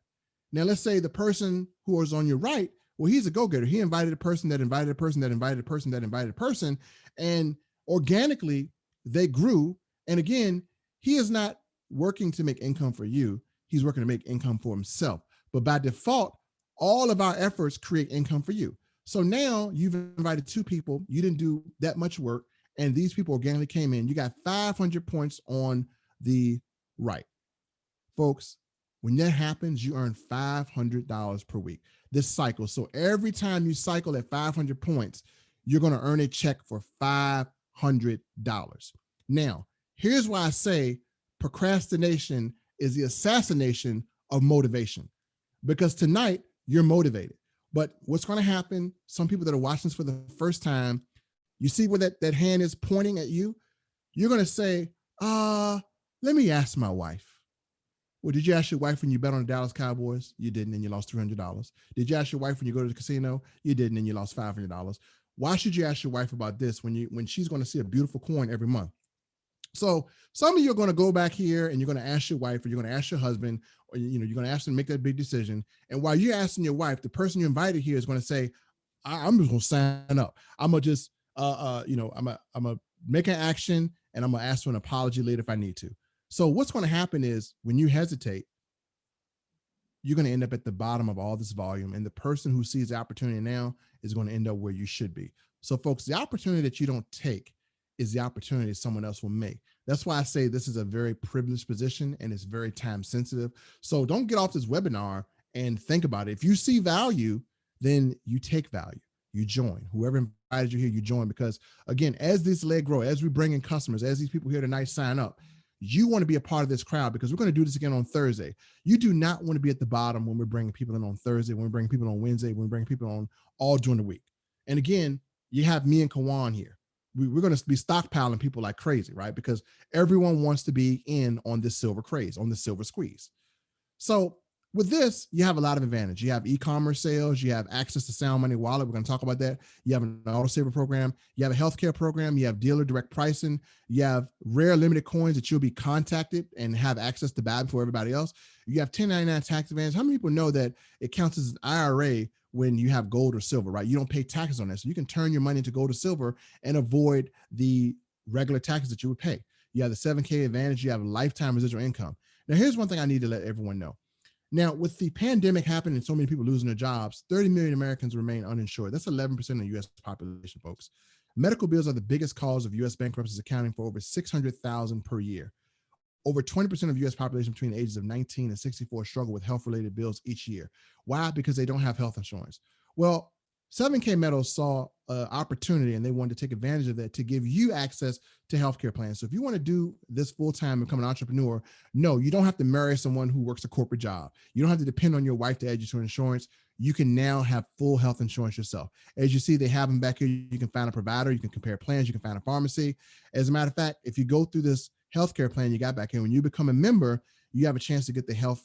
Now, let's say the person who was on your right, well, he's a go-getter. He invited a person that invited a person that invited a person that invited a person, and organically they grew. And again, he is not working to make income for you. He's working to make income for himself. But by default, all of our efforts create income for you. So now you've invited 2 people. You didn't do that much work, and these people organically came in. You got 500 points on the right. Folks, when that happens, you earn $500 per week. This cycle. So every time you cycle at 500 points, you're going to earn a check for $500. Now, here's why I say procrastination is the assassination of motivation. Because tonight you're motivated. But what's going to happen, some people that are watching this for the first time, you see where that hand is pointing at you? You're going to say, let me ask my wife. Well, did you ask your wife when you bet on the Dallas Cowboys? You didn't, and you lost $300. Did you ask your wife when you go to the casino? You didn't, and you lost $500. Why should you ask your wife about this when she's going to see a beautiful coin every month? So some of you are going to go back here and you're going to ask your wife, or you're going to ask your husband, or you're going to ask them to make that big decision. And while you're asking your wife, the person you invited here is going to say, I'm just going to sign up. I'm going to just, I'm going to make an action, and I'm going to ask for an apology later if I need to. So what's going to happen is when you hesitate, you're going to end up at the bottom of all this volume. And the person who sees the opportunity now is going to end up where you should be. So folks, the opportunity that you don't take is the opportunity someone else will make. That's why I say this is a very privileged position and it's very time sensitive. So don't get off this webinar and think about it. If you see value, then you take value. You join. Whoever invited you here, you join. Because again, as this leg grow, as we bring in customers, as these people here tonight sign up, you want to be a part of this crowd, because we're going to do this again on Thursday. You do not want to be at the bottom when we're bringing people in on Thursday, when we're bringing people on Wednesday, when we're bringing people on all during the week. And again, you have me and Kawan here. We're going to be stockpiling people like crazy, right? Because everyone wants to be in on this silver craze, on the silver squeeze. So with this, you have a lot of advantage. You have e-commerce sales, you have access to Sound Money Wallet. We're going to talk about that. You have an auto saver program, you have a healthcare program, you have dealer direct pricing, you have rare limited coins that you'll be contacted and have access to buy before everybody else. You have 1099 tax advantage. How many people know that it counts as an IRA when you have gold or silver, right? You don't pay taxes on that. So you can turn your money into gold or silver and avoid the regular taxes that you would pay. You have the 7K advantage, you have lifetime residual income. Now, here's one thing I need to let everyone know. Now, with the pandemic happening and so many people losing their jobs, 30 million Americans remain uninsured. That's 11% of the U.S. population, folks. Medical bills are the biggest cause of U.S. bankruptcies, accounting for over 600,000 per year. Over 20% of U.S. population between the ages of 19 and 64 struggle with health-related bills each year. Why? Because they don't have health insurance. Well, 7kMetals saw an opportunity and they wanted to take advantage of that to give you access to healthcare plans. So if you want to do this full-time and become an entrepreneur, no, you don't have to marry someone who works a corporate job. You don't have to depend on your wife to add you to insurance. You can now have full health insurance yourself. As you see, they have them back here. You can find a provider, you can compare plans, you can find a pharmacy. As a matter of fact, if you go through this healthcare plan you got back here, when you become a member, you have a chance to get the health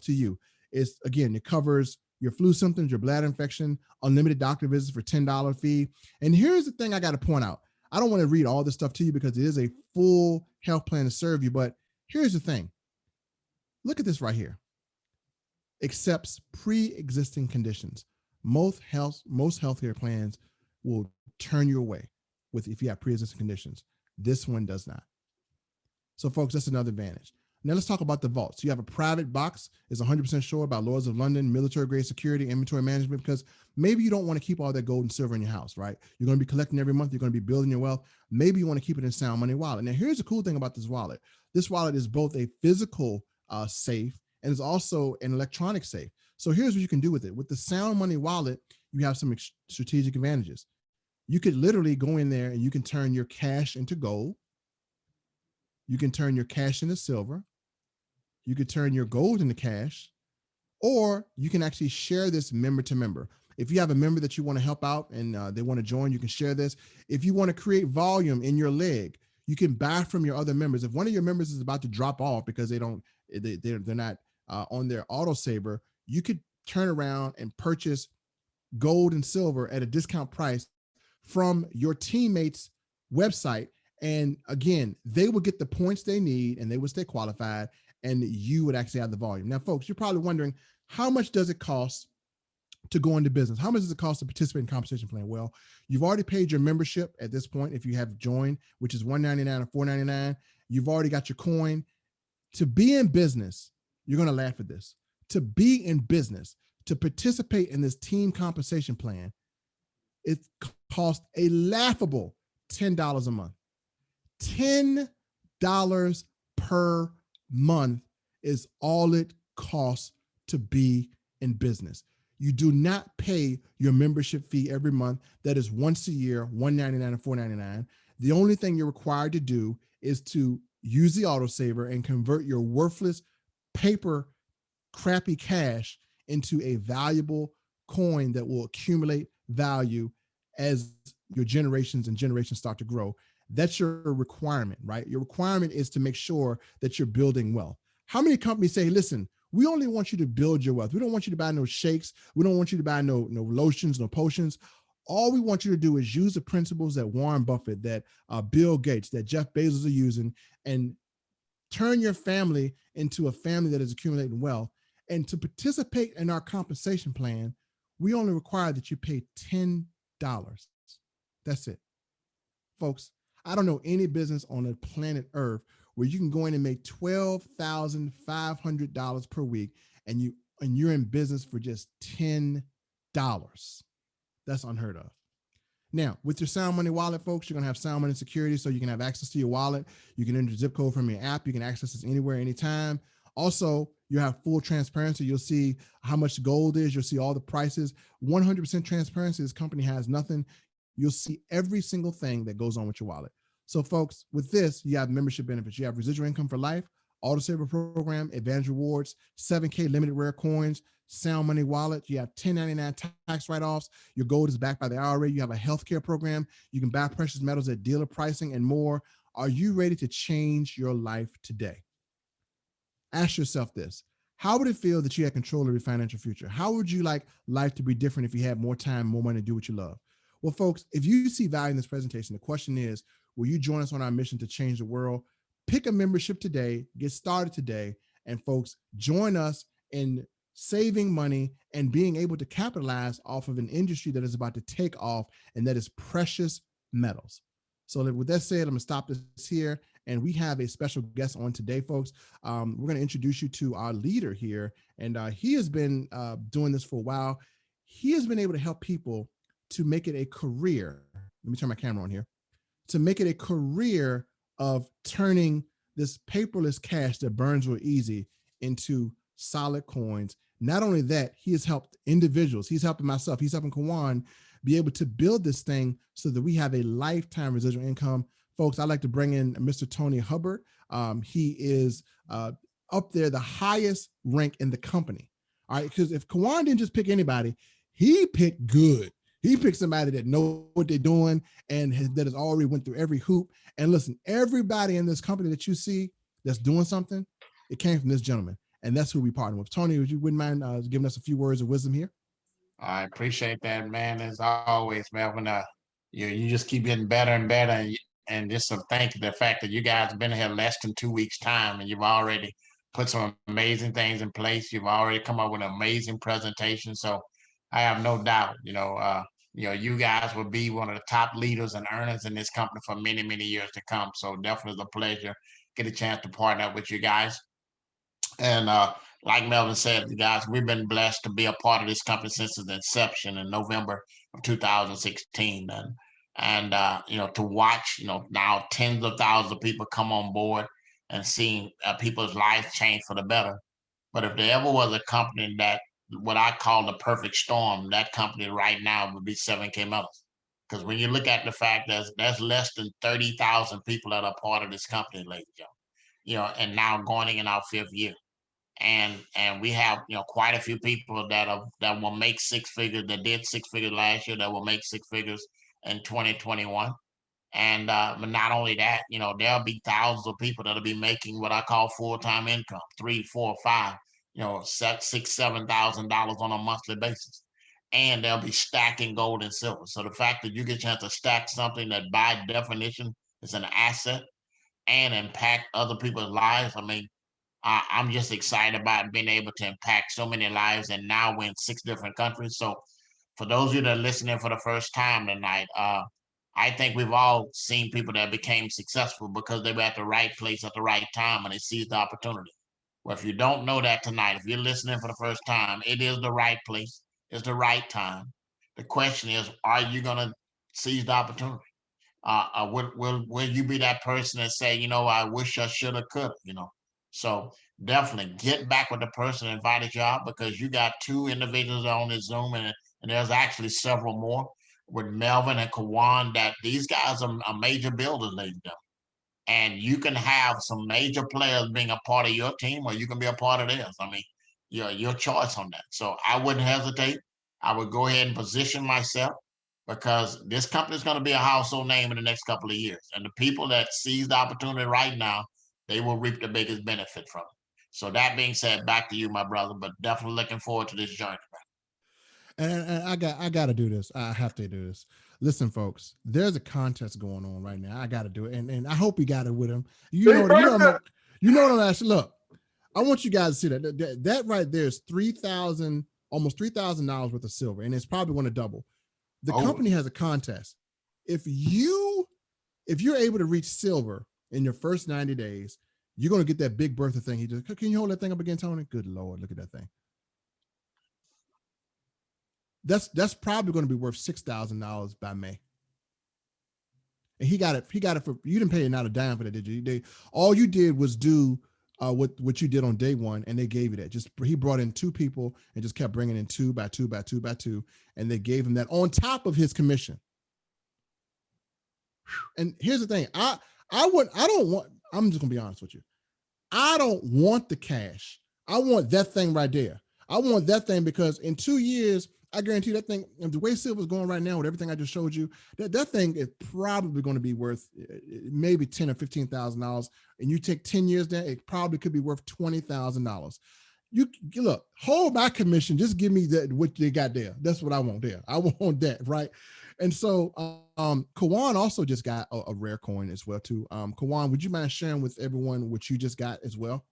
to you. It's, again, it covers your flu symptoms, your bladder infection, unlimited doctor visits for $10 fee. And here's the thing I got to point out. I don't want to read all this stuff to you because it is a full health plan to serve you. But here's the thing. Look at this right here. Accepts pre-existing conditions. Most healthcare plans will turn you away if you have pre-existing conditions. This one does not. So folks, that's another advantage. Now let's talk about the vaults. You have a private box. It's 100% sure by Lloyd's of London, military grade security, inventory management, because maybe you don't want to keep all that gold and silver in your house, right? You're going to be collecting every month. You're going to be building your wealth. Maybe you want to keep it in Sound Money Wallet. Now here's the cool thing about this wallet. This wallet is both a physical safe and it's also an electronic safe. So here's what you can do with it. With the Sound Money Wallet, you have some strategic advantages. You could literally go in there and you can turn your cash into gold. You can turn your cash into silver. You could turn your gold into cash, or you can actually share this member to member. If you have a member that you want to help out and they want to join, you can share this. If you want to create volume in your leg, you can buy from your other members. If one of your members is about to drop off because they're not on their auto saver, you could turn around and purchase gold and silver at a discount price from your teammates' website. And again, they will get the points they need and they will stay qualified, and you would actually have the volume. Now, folks, you're probably wondering, how much does it cost to go into business? How much does it cost to participate in compensation plan? Well, you've already paid your membership at this point if you have joined, which is $199 or $499. You've already got your coin. To be in business, you're going to laugh at this. To be in business, to participate in this team compensation plan, it costs a laughable $10 a month. $10 per month is all it costs to be in business. You do not pay your membership fee every month. That is once a year, $199 and $499. The only thing you're required to do is to use the autosaver and convert your worthless paper crappy cash into a valuable coin that will accumulate value as your generations and generations start to grow. That's your requirement, right? Your requirement is to make sure that you're building wealth. How many companies say, listen, we only want you to build your wealth. We don't want you to buy no shakes. We don't want you to buy no lotions, no potions. All we want you to do is use the principles that Warren Buffett, that Bill Gates, that Jeff Bezos are using, and turn your family into a family that is accumulating wealth. And to participate in our compensation plan, we only require that you pay $10. That's it. Folks, I don't know any business on the planet Earth where you can go in and make $12,500 per week and you're in business for just $10. That's unheard of. Now, with your Sound Money wallet, folks, you're going to have Sound Money security, so you can have access to your wallet. You can enter the zip code from your app. You can access this anywhere, anytime. Also, you have full transparency. You'll see how much gold is. You'll see all the prices. 100% transparency. This company has nothing. You'll see every single thing that goes on with your wallet. So, folks, with this, you have membership benefits. You have residual income for life, autosaver program, advanced rewards, 7K limited rare coins, Sound Money wallet. You have 1099 tax write-offs. Your gold is backed by the IRA. You have a healthcare program. You can buy precious metals at dealer pricing and more. Are you ready to change your life today? Ask yourself this. How would it feel that you had control of your financial future? How would you like life to be different if you had more time, more money to do what you love? Well, folks, if you see value in this presentation, the question is, will you join us on our mission to change the world? Pick a membership today, get started today, and folks, join us in saving money and being able to capitalize off of an industry that is about to take off, and that is precious metals. So with that said, I'm gonna stop this here, and we have a special guest on today, folks. We're gonna introduce you to our leader here, and he has been doing this for a while. He has been able to help people to make it a career. Let me turn my camera on here. To make it a career of turning this paperless cash that burns real easy into solid coins. Not only that, he has helped individuals. He's helping myself. He's helping Kawan be able to build this thing so that we have a lifetime residual income. Folks, I'd like to bring in Mr. Tony Hubbard. He is up there, the highest rank in the company. All right, because if Kawan didn't just pick anybody, he picked good. He picked somebody that knows what they're doing and that has already went through every hoop. And listen, everybody in this company that you see that's doing something, it came from this gentleman. And that's who we partner with. Tony, would you wouldn't mind giving us a few words of wisdom here? I appreciate that, man. As always, Melvin. You just keep getting better and better, and just some thank you the fact that you guys have been here less than 2 weeks time, and you've already put some amazing things in place. You've already come up with an amazing presentation. So I have no doubt, you guys will be one of the top leaders and earners in this company for many, many years to come. So definitely a pleasure get a chance to partner up with you guys. And like Melvin said, you guys, we've been blessed to be a part of this company since its inception in November of 2016. And to watch, now tens of thousands of people come on board and seeing people's lives change for the better. But if there ever was a company that what I call the perfect storm, that company right now would be 7kMetals. Because when you look at the fact that there's less than 30,000 people that are part of this company, ladies and gentlemen, and now going in our fifth year, and we have quite a few people that will make six figures, that did six figures last year, that will make six figures in 2021. And but not only that, there'll be thousands of people that'll be making what I call full-time income, 3, 4, 5, $6,000, $7,000 on a monthly basis. And they'll be stacking gold and silver. So the fact that you get a chance to stack something that by definition is an asset and impact other people's lives, I mean, I'm just excited about being able to impact so many lives, and now we're in 6 different countries. So for those of you that are listening for the first time tonight, I think we've all seen people that became successful because they were at the right place at the right time and they seized the opportunity. Well, if you don't know that tonight, if you're listening for the first time, it is the right place, it's the right time. The question is, are you going to seize the opportunity? Will you be that person that say, I wish I should have, could have? So definitely get back with the person that invited you out, because you got two individuals on this Zoom, and there's actually several more with Melvin and Kawan, that these guys are major builders, ladies and gentlemen. And you can have some major players being a part of your team, or you can be a part of theirs. I mean, your choice on that. So I wouldn't hesitate. I would go ahead and position myself, because this company is going to be a household name in the next couple of years. And the people that seize the opportunity right now, they will reap the biggest benefit from it. So that being said, back to you, my brother, but definitely looking forward to this journey. And I got to do this. I have to do this. Listen, folks, there's a contest going on right now. I got to do it, and I hope he got it with him. You know what I'm asking. Look, I want you guys to see that right there is almost $3,000 worth of silver, and it's probably going to double. The company has a contest. If you're able to reach silver in your first 90 days, you're going to get that big Bertha thing. Can you hold that thing up again, Tony? Good Lord, look at that thing. That's probably going to be worth $6,000 by May. And he got it for, you didn't pay not a dime for that, did you? All you did was do what you did on day one, and they gave you that. He brought in two people and just kept bringing in 2 by 2 by 2 by 2, and they gave him that on top of his commission. And here's the thing, I'm just gonna be honest with you. I don't want the cash. I want that thing right there. I want that thing because in 2 years, I guarantee that thing, the way silver's going right now with everything I just showed you, that thing is probably going to be worth maybe $10,000 or $15,000. And you take 10 years there, it probably could be worth $20,000. You look, hold my commission. Just give me what they got there. That's what I want there. I want that, right? And so Kawan also just got a rare coin as well too. Kawan, would you mind sharing with everyone what you just got as well?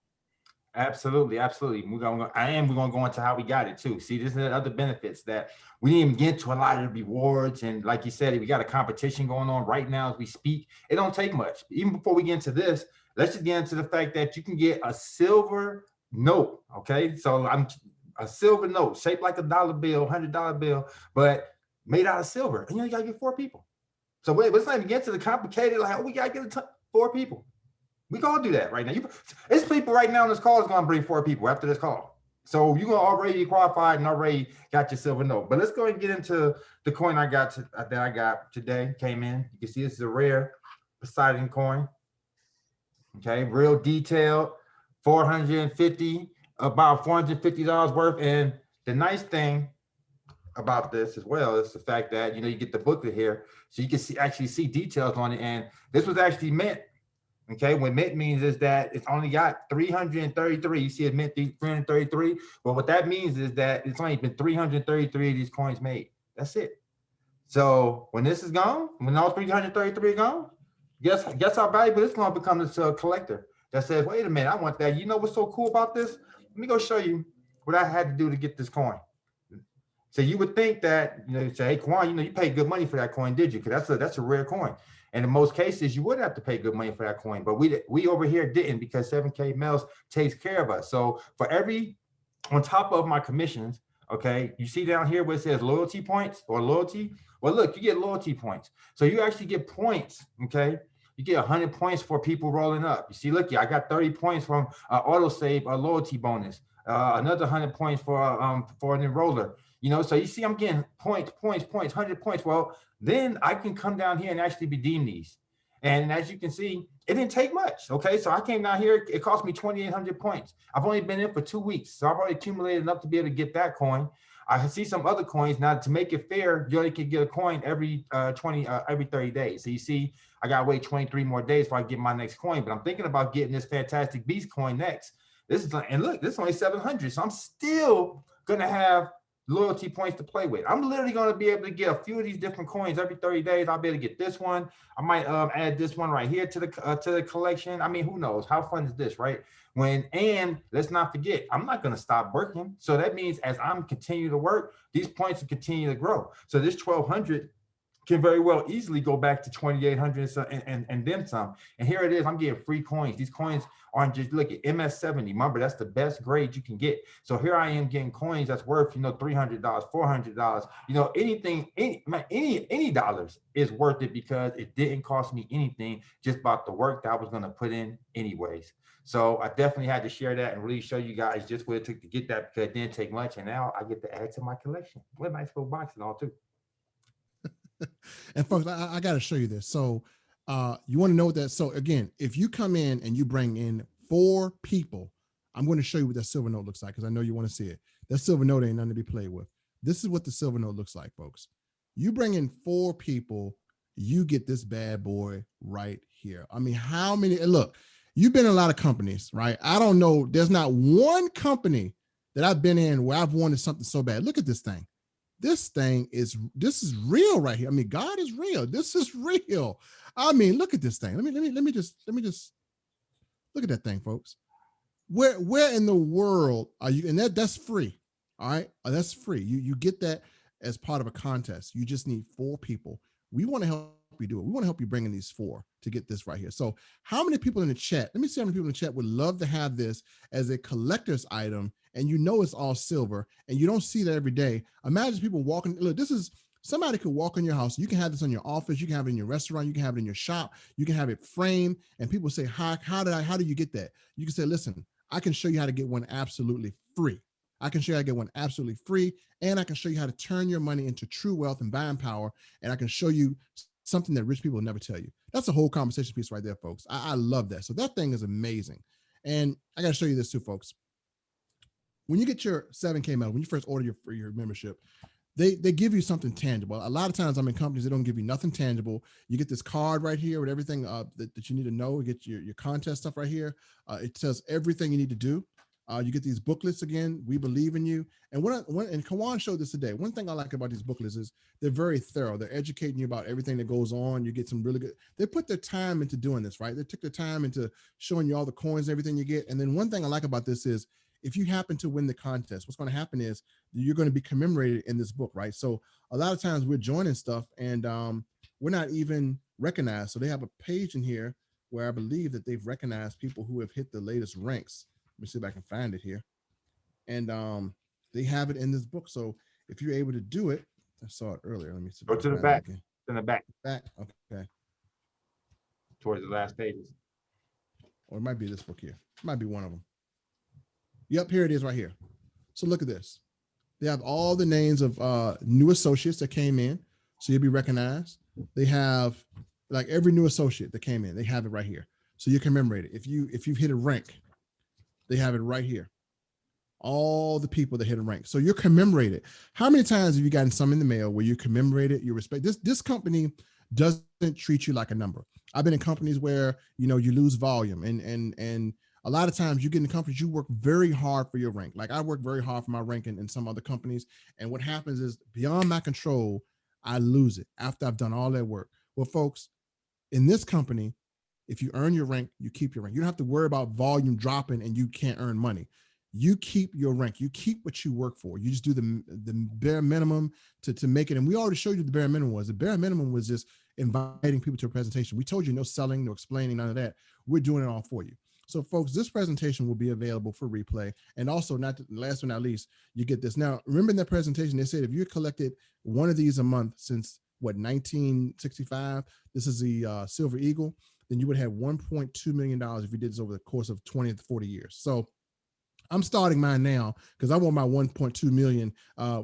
Absolutely. We're gonna go into how we got it too. See, this is the other benefits that we didn't even get to a lot of the rewards. And like you said, we got a competition going on right now as we speak. It don't take much. Even before we get into this, let's just get into the fact that you can get a silver note. Okay, so I'm a silver note shaped like a dollar bill, $100 bill, but made out of silver, and you gotta get 4 people. So wait, let's not even get to the complicated. Like, we gotta get 4 people. We gonna do that right now. It's people right now on this call is gonna bring 4 people after this call. So you're gonna already qualified and already got your silver note. But let's go ahead and get into the coin that I got today. Came in. You can see this is a rare Poseidon coin. Okay, real detailed, about $450 worth. And the nice thing about this as well is the fact that you get the booklet here, so you can actually see details on it. And this was actually mint. Okay, what mint means is that it's only got 333. You see it mint 333. Well, what that means is that it's only been 333 of these coins made. That's it. So when this is gone, when all 333 are gone, guess how valuable this is going to become to a collector that says, wait a minute, I want that. You know what's so cool about this? Let me go show you what I had to do to get this coin. So you would think that, say, hey, Kwan, you paid good money for that coin, did you? Because that's a rare coin. And in most cases, you would have to pay good money for that coin. But we over here didn't, because 7kMetals takes care of us. So on top of my commissions, okay, you see down here where it says loyalty points or loyalty? Well, look, you get loyalty points. So you actually get points, okay? You get 100 points for people rolling up. You see, look, I got 30 points from autosave, a loyalty bonus. Another 100 points for an enroller. So you see I'm getting points, 100 points. Well, then I can come down here and actually redeem these. And as you can see, it didn't take much. Okay, so I came down here, it cost me 2,800 points. I've only been in for 2 weeks, so I've already accumulated enough to be able to get that coin. I see some other coins. Now, to make it fair, you only can get a coin every 30 days. So you see, I gotta wait 23 more days before I get my next coin. But I'm thinking about getting this Fantastic Beast coin next. And look, this is only 700. So I'm still gonna have loyalty points to play with. I'm literally going to be able to get a few of these different coins every 30 days. I'll be able to get this one. I might add this one right here to the collection. I mean, who knows? How fun is this, right? And let's not forget, I'm not going to stop working. So that means as I'm continuing to work, these points will continue to grow. So this 1,200 can very well easily go back to 2,800 and then some. And here it is, I'm getting free coins. These coins aren't just, look at MS70. Remember, that's the best grade you can get. So here I am getting coins that's worth, you know, $300, $400. You know, any dollars is worth it because it didn't cost me anything, just about the work that I was going to put in anyways. So I definitely had to share that and really show you guys just what it took to get that, because it didn't take much. And now I get to add to my collection. What a nice little box and all too. And folks, I got to show you this. So you want to know what that, so again, if you come in and you bring in 4 people, I'm going to show you what that silver note looks like, because I know you want to see it. That silver note ain't nothing to be played with. This is what the silver note looks like, folks. You bring in 4 people, you get this bad boy right here. I mean, how many, look, you've been in a lot of companies, right? I don't know, there's not one company that I've been in where I've wanted something so bad. Look at this thing. This is real right here. I mean, God is real. This is real. I mean, look at this thing. Let me just look at that thing, folks. Where in the world are you? And that's free. All right. That's free. You get that as part of a contest. You just need 4 people. We want to help you do it. We want to help you bring in these 4 to get this right here. So how many people in the chat? Let me see how many people in the chat would love to have this as a collector's item, and you know it's all silver, and you don't see that every day. Imagine people walking. Look, this is, somebody could walk in your house. You can have this in your office. You can have it in your restaurant. You can have it in your shop. You can have it framed, and people say, how do you get that? You can say, listen, I can show you how to get one absolutely free. I can show you how to get one absolutely free, and I can show you how to turn your money into true wealth and buying power, and I can show you something that rich people will never tell you. That's a whole conversation piece right there, folks. I love that. So that thing is amazing. And I got to show you this too, folks. When you get your 7kMetals, when you first order your membership, they give you something tangible. A lot of times I'm in companies that don't give you nothing tangible. You get this card right here with everything that you need to know. You get your contest stuff right here. It says everything you need to do. You get these booklets again. We believe in you. And and Kawan showed this today. One thing I like about these booklets is they're very thorough. They're educating you about everything that goes on. You get some really good, they put their time into doing this, right? They took their time into showing you all the coins and everything you get. And then one thing I like about this is, if you happen to win the contest, what's going to happen is you're going to be commemorated in this book, right? So a lot of times we're joining stuff and we're not even recognized. So they have a page in here where I believe that they've recognized people who have hit the latest ranks. Let me see if I can find it here. And they have it in this book. So if you're able to do it, I saw it earlier. Let me see. Go to the back. In the back. Back. Okay. Towards the last pages. Or it might be this book here. It might be one of them. Yep, here it is right here. So look at this. They have all the names of new associates that came in, so you'll be recognized. They have like every new associate that came in. They have it right here, so you commemorate it. If you've hit a rank, they have it right here. All the people that hit a rank, so you're commemorated. How many times have you gotten some in the mail where you commemorated? You respect this company doesn't treat you like a number. I've been in companies where you lose volume and a lot of times you get in companies, you work very hard for your rank. Like I work very hard for my rank in some other companies. And what happens is beyond my control, I lose it after I've done all that work. Well, folks, in this company, if you earn your rank, you keep your rank. You don't have to worry about volume dropping and you can't earn money. You keep your rank. You keep what you work for. You just do the bare minimum to make it. And we already showed you the bare minimum was. The bare minimum was just inviting people to a presentation. We told you no selling, no explaining, none of that. We're doing it all for you. So folks, this presentation will be available for replay. And also, last but not least, you get this. Now, remember in that presentation, they said if you collected one of these a month since 1965, this is the Silver Eagle, then you would have $1.2 million if you did this over the course of 20 to 40 years. So I'm starting mine now because I want my 1.2 million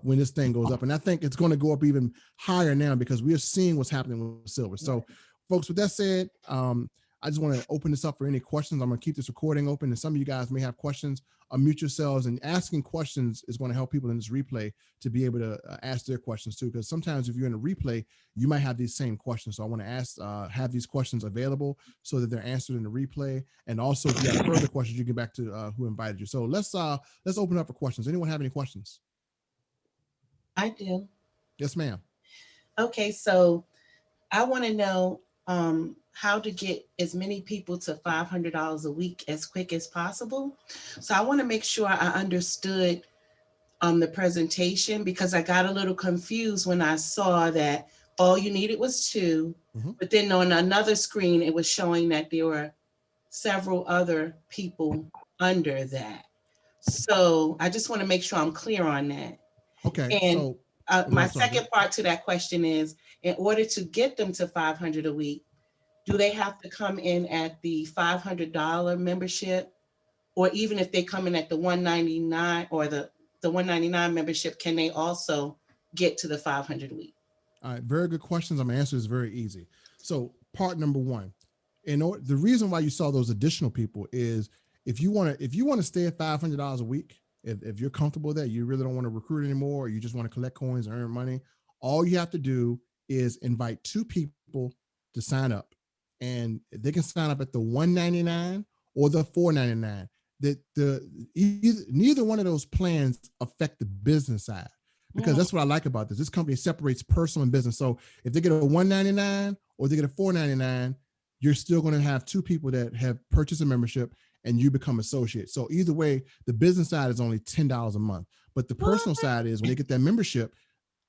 when this thing goes up. And I think it's going to go up even higher now because we're seeing what's happening with silver. So folks, with that said, I just want to open this up for any questions. I'm going to keep this recording open, and some of you guys may have questions. Unmute yourselves, and asking questions is going to help people in this replay to be able to ask their questions too. Because sometimes if you're in a replay, you might have these same questions. So I want to have these questions available so that they're answered in the replay. And also, if you have further questions, you get back to who invited you. So let's open up for questions. Anyone have any questions? I do. Yes, ma'am. Okay, so I want to know how to get as many people to $500 a week as quick as possible. So I want to make sure I understood the presentation, because I got a little confused when I saw that all you needed was 2, Mhm. but then on another screen, it was showing that there were several other people under that. So I just want to make sure I'm clear on that. Okay, And so my I'm sorry. Go second ahead. part to that question is, in order to get them to 500 a week, do they have to come in at the $500 membership? Or even if they come in at the 199 or the 199 membership, can they also get to the 500 a week? All right, very good questions. I'm gonna answer is very easy. So part number one, the reason why you saw those additional people is if you want to stay at $500 a week, if you're comfortable with that, you really don't want to recruit anymore, or you just want to collect coins and earn money, all you have to do is invite 2 people to sign up, and they can sign up at the 199 or the 499. Neither one of those plans affect the business side, because Mm, that's what I like about this. This company separates personal and business. So if they get a 199 or they get a 499, you're still going to have 2 people that have purchased a membership and you become associates. So either way, the business side is only $10 a month, but the what? personal side is when they get that membership,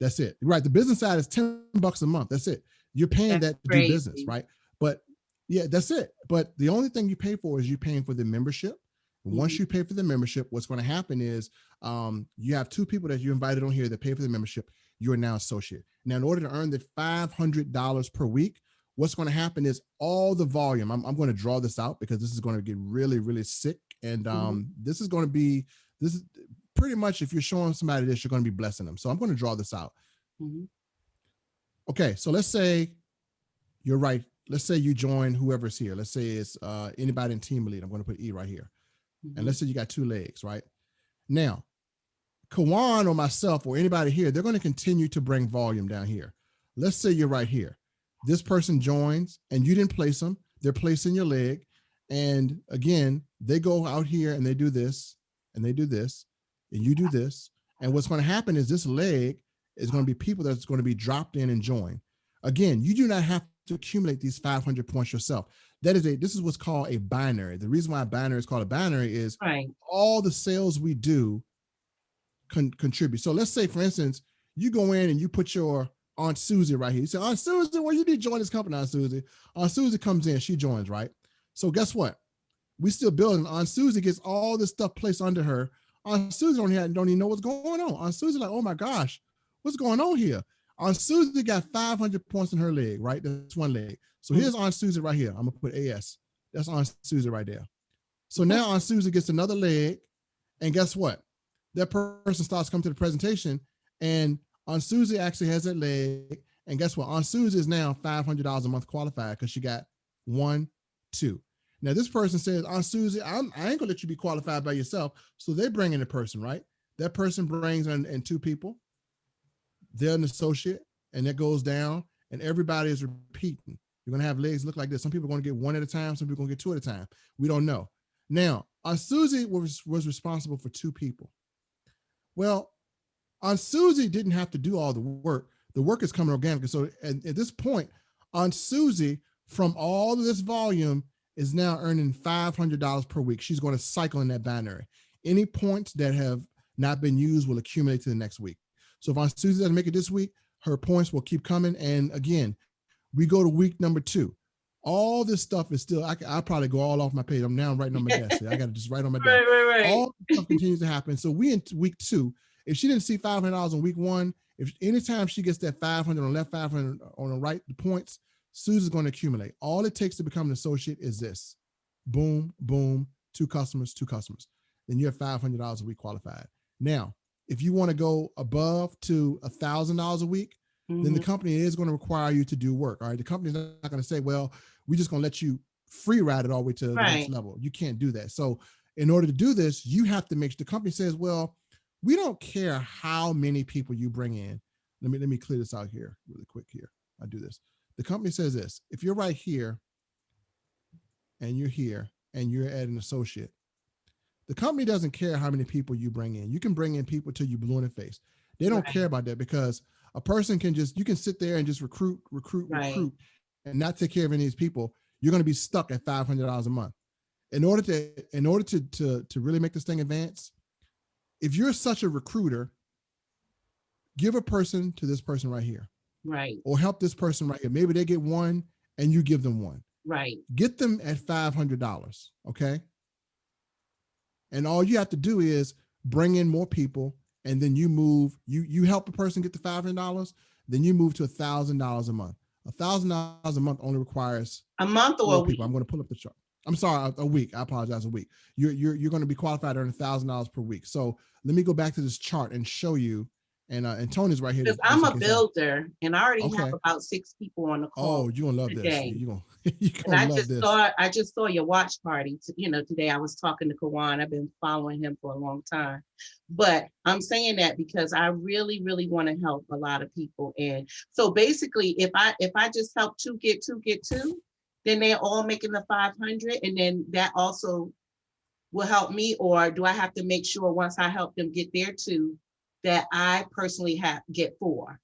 that's it. Right. The business side is $10 a month. That's it. You're paying That's that to do business, crazy. right? But yeah, that's it. But the only thing you pay for is you paying for the membership. And once Mhm. you pay for the membership, what's going to happen is you have 2 people that you invited on here that pay for the membership. You are now associate. Now, in order to earn the $500 per week, what's going to happen is all the volume. I'm going to draw this out because this is going to get really, really sick. And Mhm. this is going to be, this is pretty much, if you're showing somebody this, you're going to be blessing them. So I'm going to draw this out. Mhm. Okay. So let's say you're right. Let's say you join whoever's here. Let's say it's anybody in team lead. I'm going to put E right here. And Mhm. let's say you got 2 legs, right? Now, Kawan or myself or anybody here, they're going to continue to bring volume down here. Let's say you're right here. This person joins and you didn't place them. They're placing your leg. And again, they go out here and they do this and they do this and you do this. And what's going to happen is this leg is going to be people that's going to be dropped in and join. Again, you do not have to accumulate these 500 points yourself. This is what's called a binary. The reason why a binary is called a binary is Right. all the sales we do contribute. So let's say, for instance, you go in and you put your Aunt Susie right here. You say, Aunt Susie, well, you need to join this company, Aunt Susie. Aunt Susie comes in, she joins, right? So guess what? We still building. Aunt Susie gets all this stuff placed under her. Aunt Susie don't even know what's going on. Aunt Susie like, oh my gosh, what's going on here? Aunt Susie got 500 points in her leg, right? That's one leg. So Mhm. here's Aunt Susie right here. I'm gonna put AS. That's Aunt Susie right there. So now Aunt Susie gets another leg, and guess what? That person starts coming to the presentation, and Aunt Susie actually has that leg. And guess what? Aunt Susie is now $500 a month qualified because she got 1, 2. Now this person says, Aunt Susie, I ain't gonna let you be qualified by yourself. So they bring in a person, right? That person brings in 2 people. They're an associate, and that goes down, and everybody is repeating. You're gonna have legs look like this. Some people are gonna get 1 at a time. Some people are gonna get 2 at a time. We don't know. Now, Aunt Susie was responsible for 2 people. Well, Aunt Susie didn't have to do all the work. The work is coming organically. So at this point, Aunt Susie, from all of this volume, is now earning $500 per week. She's going to cycle in that binary. Any points that have not been used will accumulate to the next week. So if Aunt Susie doesn't make it this week, her points will keep coming. And again, we go to week number 2. All this stuff is still, I'll probably go all off my page. I'm now writing on my desk. I got to just write on my desk. Right. All this stuff continues to happen. So we in week 2, if she didn't see $500 in week 1, if anytime she gets that 500 on the left, 500 on the right, the points, Susie's going to accumulate. All it takes to become an associate is this. Boom, boom, 2 customers, 2 customers. Then you have $500 a week qualified. Now, if you want to go above to $1,000 a week, then the Mhm. company is going to require you to do work. All right. The company's not going to say, well, we're just going to let you free ride it all the way to the next Right. level. You can't do that. So in order to do this, you have to make sure the company says, well, we don't care how many people you bring in. Let me clear this out here really quick here. I do this. The company says this: if you're right here and you're at an associate, the company doesn't care how many people you bring in. You can bring in people till you blue in the face. They don't care Right. about that, because a person can just, you can sit there and just recruit Right. and not take care of any of these people. You're going to be stuck at $500 a month. In order to really make this thing advance, if you're such a recruiter, give a person to this person right here. Right. or help this person right here. Maybe they get one and you give them one. Right. Get them at $500. Okay. And all you have to do is bring in more people, and then you move, you help a person get to $500, then you move to $1,000 a month. $1,000 a month only requires A month or a 4 week? people. I'm going to pull up the chart. I'm sorry, a week. I apologize, a week. You're going to be qualified to earn $1,000 per week. So let me go back to this chart and show you. And Tony's right here. Because just I'm in a case builder, and I already Okay. have about 6 people on the call Oh, you're gonna love this. today. You're And gonna I love just this. saw your watch party. Today I was talking to Kawan. I've been following him for a long time. But I'm saying that because I really, really want to help a lot of people. And so basically, if I just help two get two, then they're all making the 500, and then that also will help me. Or do I have to make sure once I help them get their 2, that I personally get 4?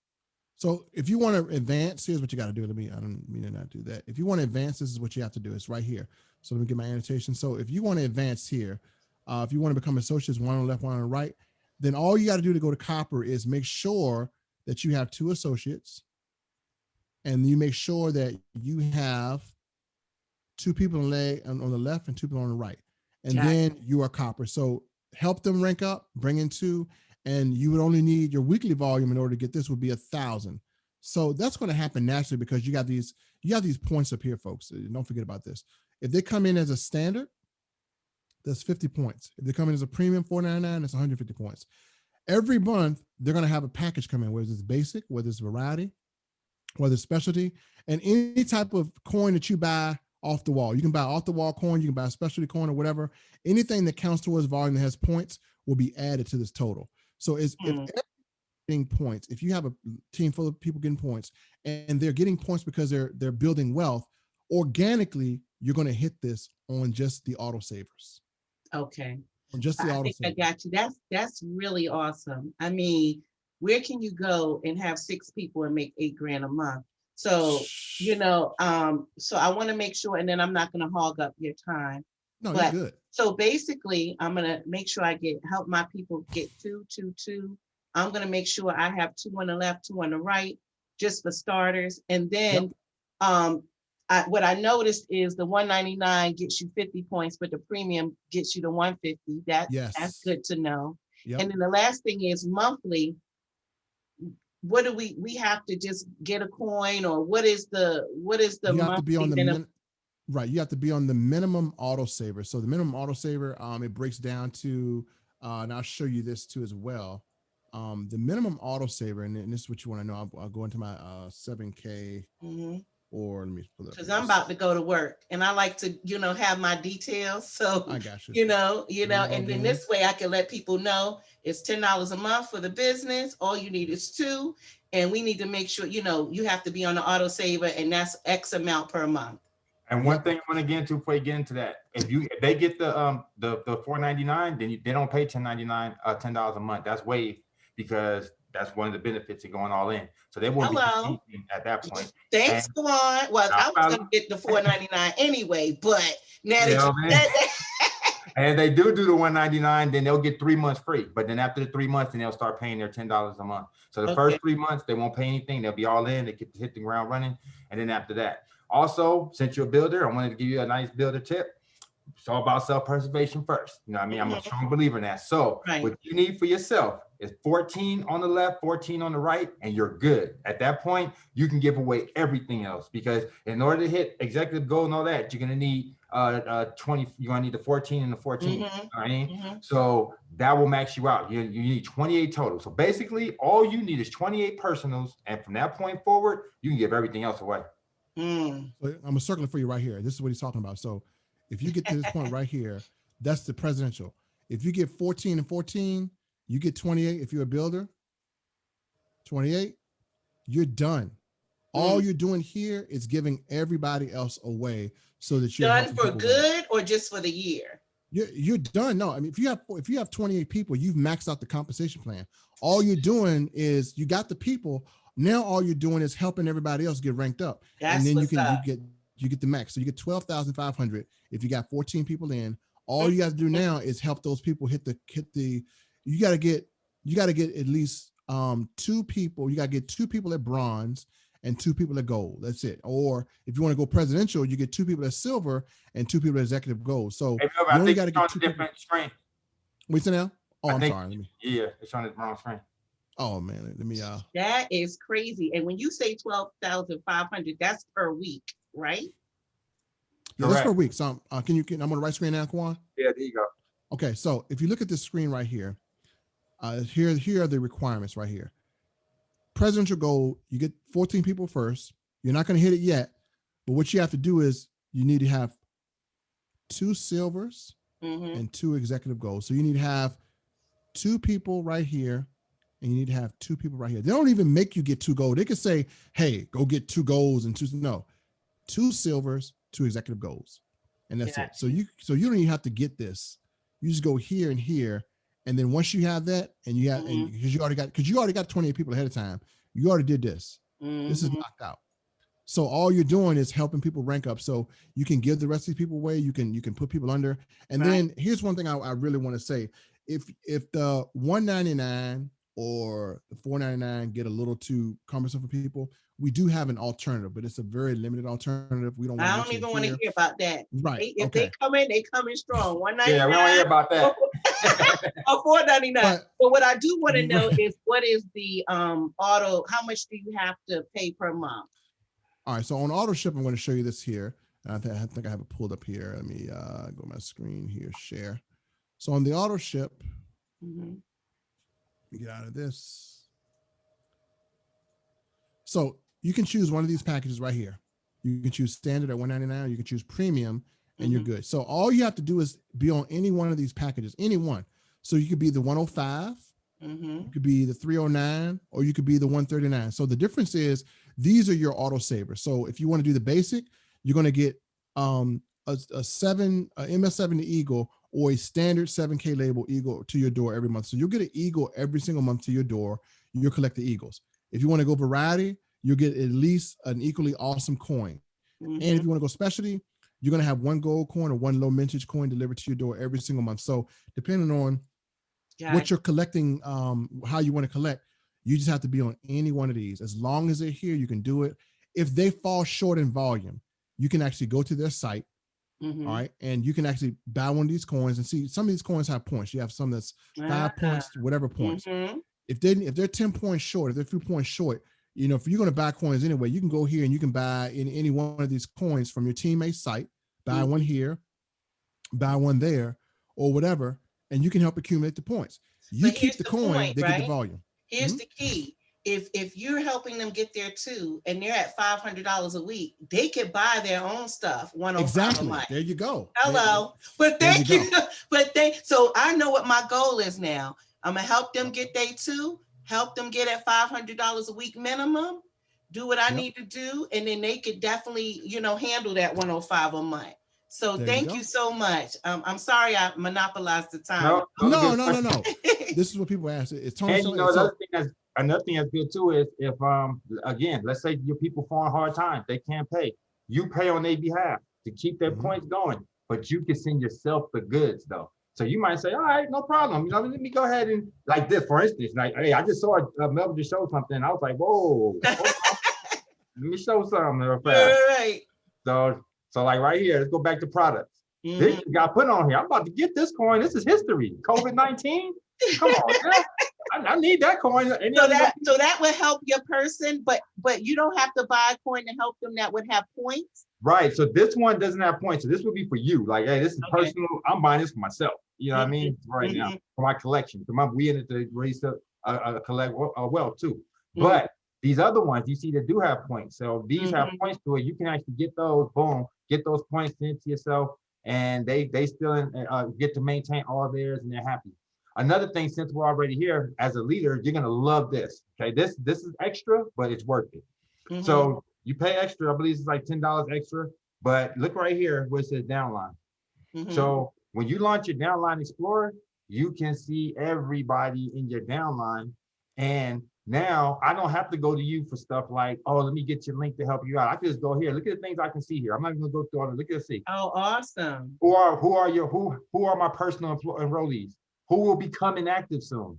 So if you want to advance, here's what you got to do. I don't mean to not do that. If you want to advance, this is what you have to do. It's right here. So let me get my annotation. So if you want to advance here, if you want to become associates, one on the left, one on the right, then all you got to do to go to copper is make sure that you have 2 associates, and you make sure that you have 2 people on the left and 2 people on the right, and then you are copper. So help them rank up, bring in 2, and you would only need your weekly volume in order to get this would be 1,000. So that's going to happen naturally because you have these points up here, folks. Don't forget about this. If they come in as a standard, that's 50 points. If they come in as a premium $4.99, that's 150 points. Every month, they're going to have a package come in, whether it's basic, whether it's variety, whether it's specialty, and any type of coin that you buy off the wall. You can buy off the wall coin, you can buy a specialty coin or whatever. Anything that counts towards volume that has points will be added to this total. So if getting points, if you have a team full of people getting points and they're getting points because they're building wealth, organically, you're going to hit this on just the autosavers. Okay. On just the I think I got you. That's really awesome. I mean, where can you go and have 6 people and make $8,000 a month? So, so I want to make sure, and then I'm not going to hog up your time. No, you're good. So basically, I'm going to make sure I help my people get 2, 2, 2. I'm going to make sure I have 2 on the left, 2 on the right, just for starters. And then what I noticed is the 199 gets you 50 points, but the premium gets you the 150. That's good to know. Yep. And then the last thing is monthly. What do we have to just get a coin, or what is the you have to be on the right. You have to be on the minimum autosaver. So the minimum autosaver, it breaks down to, and I'll show you this too as well. The minimum autosaver, and this is what you want to know. I'll go into my 7K. Or let me pull up. Because I'm about to go to work, and I like to, have my details. So I got you. And then this way I can let people know it's $10 a month for the business. All you need is 2, and we need to make sure you have to be on the autosaver, and that's X amount per month. And one thing I want to get into before you get into that, if they get the $4.99, then they don't pay $10.99 $10 a month. That's waived because that's one of the benefits of going all in. So they won't be anything at that point. Thanks, Kawan. Well, I was going to get the $4.99 anyway, but now that and they do the $199, then they'll get 3 months free. But then after the 3 months, then they'll start paying their $10 a month. So the first 3 months, they won't pay anything. They'll be all in. They get to hit the ground running. And then after that, also, since you're a builder, I wanted to give you a nice builder tip. It's all about self-preservation first. You know what I mean? I'm a strong believer in that. So what you need for yourself is 14 on the left, 14 on the right, and you're good. At that point, you can give away everything else, because in order to hit executive goal and all that, you're going to need 20. You're going to need the 14 and the 14. You know what I mean? So that will max you out. You need 28 total. So basically, all you need is 28 personals. And from that point forward, you can give everything else away. So I'm going to circle it for you right here. This is what he's talking about. So if you get to this point right here, that's the presidential. If you get 14 and 14, you get 28. If you're a builder, 28, you're done. All you're doing here is giving everybody else away so that you're done for good or just for the year. You're done. No, I mean, if you have 28 people, you've maxed out the compensation plan. All you're doing is you got the people. Now all you're doing is helping everybody else get ranked up. That's and then you get the max. So you get 12,500 if you got 14 people in. All you got to do now is help those people hit the you got to get at least 2 people. You got to get 2 people at bronze and 2 people at gold. That's it. Or if you want to go presidential, you get 2 people at silver and 2 people at executive gold. So Hey, Melvin, you I only think got to it's on get a 2 people. different screen. Wait, now? Oh, I I'm think, sorry. Let me. yeah, it's on the wrong screen. Oh man, let me. That is crazy. And when you say 12,500, that's per week, right? Yeah, that's per Correct. week. So I'm on the right screen now, Kwan? Yeah, there you go. Okay, so if you look at this screen right here, here are the requirements right here. Presidential gold, you get 14 people first. You're not going to hit it yet, but what you have to do is you need to have 2 silvers Mm-hmm. and 2 executive golds. So you need to have 2 people right here, and you need to have 2 people right here. They don't even make you get 2 gold. They could say, "Hey, go get 2 golds and 2." No, 2 silvers, 2 executive golds, and that's it. So you don't even have to get this. You just go here and here, and then once you have that, and you have, and because you already got 28 people ahead of time, you already did this. This is knocked out. So all you're doing is helping people rank up. So you can give the rest of these people away. You can put people under. And then here's one thing I really want to say: if the 199 or the 499 get a little too cumbersome for people, we do have an alternative, but it's a very limited alternative. We don't want I don't even want to hear about that. Right. If they come in, they come in strong. 199. Yeah, we don't hear about that. Or 499. But what I do want to know is what is the auto? How much do you have to pay per month? All right. So on auto ship, I'm going to show you this here. I think I have it pulled up here. Let me go to my screen here, share. So on the auto ship, let me get out of this. So you can choose one of these packages right here. You can choose standard at $199. You can choose premium, and you're good. So all you have to do is be on any one of these packages, any one. So you could be the 105, you could be the 309, or you could be the 139. So the difference is these are your auto savers. So if you want to do the basic, you're going to get a MS70 Eagle or a standard 7K label Eagle to your door every month. So you'll get an Eagle every single month to your door. You'll collect the Eagles. If you want to go variety, you'll get at least an equally awesome coin. And if you want to go specialty, you're going to have 1 gold coin or 1 low mintage coin delivered to your door every single month. So depending on what you're collecting, how you want to collect, you just have to be on any one of these. As long as they're here, you can do it. If they fall short in volume, you can actually go to their site. All right. And you can actually buy one of these coins and see some of these coins have points. You have some that's 5 points, whatever points. If they're 10 points short, if they're a few points short, you know, if you're going to buy coins anyway, you can go here and you can buy in any one of these coins from your teammate's site, buy one here, buy one there, or whatever, and you can help accumulate the points. You keep the coin, point, they get the volume. Here's the key. If you're helping them get there too, and they're at $500 a week, they could buy their own stuff. 105 exactly. a month. There you go. Hello. But thank you. So I know what my goal is now. I'm gonna help them get they too, help them get at $500 a week minimum, do what I need to do, and then they could definitely, handle that 105 a month. So thank you so much. I'm sorry I monopolized the time. No. This is what people ask. It's Tony. And another thing that's good too is if again, let's say your people fall on hard times, they can't pay. You pay on their behalf to keep their points going, but you can send yourself the goods though. So you might say, all right, no problem. Let me go ahead and like this, for instance. Like, hey, I just saw Melvin just show something. And I was like, whoa, let me show something real fast. Right. So like right here, let's go back to products. This got put on here. I'm about to get this coin. This is history. COVID-19. Come on, man. I need that coin. So that would help your person, but you don't have to buy a coin to help them that would have points. Right. So this one doesn't have points. So this would be for you. Like, hey, this is personal. I'm buying this for myself. You know what I mean? Right now for my collection. We in it to raise collect wealth too. But these other ones you see that do have points. So these have points to it. You can actually get those. Boom. Get those points into yourself, and they still get to maintain all theirs, and they're happy. Another thing, since we're already here, as a leader, you're gonna love this. Okay, this is extra, but it's worth it. So you pay extra. I believe it's like $10 extra. But look right here where it says downline. So when you launch your downline Explorer, you can see everybody in your downline. And now I don't have to go to you for stuff like, oh, let me get your link to help you out. I can just go here. Look at the things I can see here. I'm not even gonna go through all of it. Look at see. Oh, awesome. Who are my personal enrollees? Who will be coming active soon?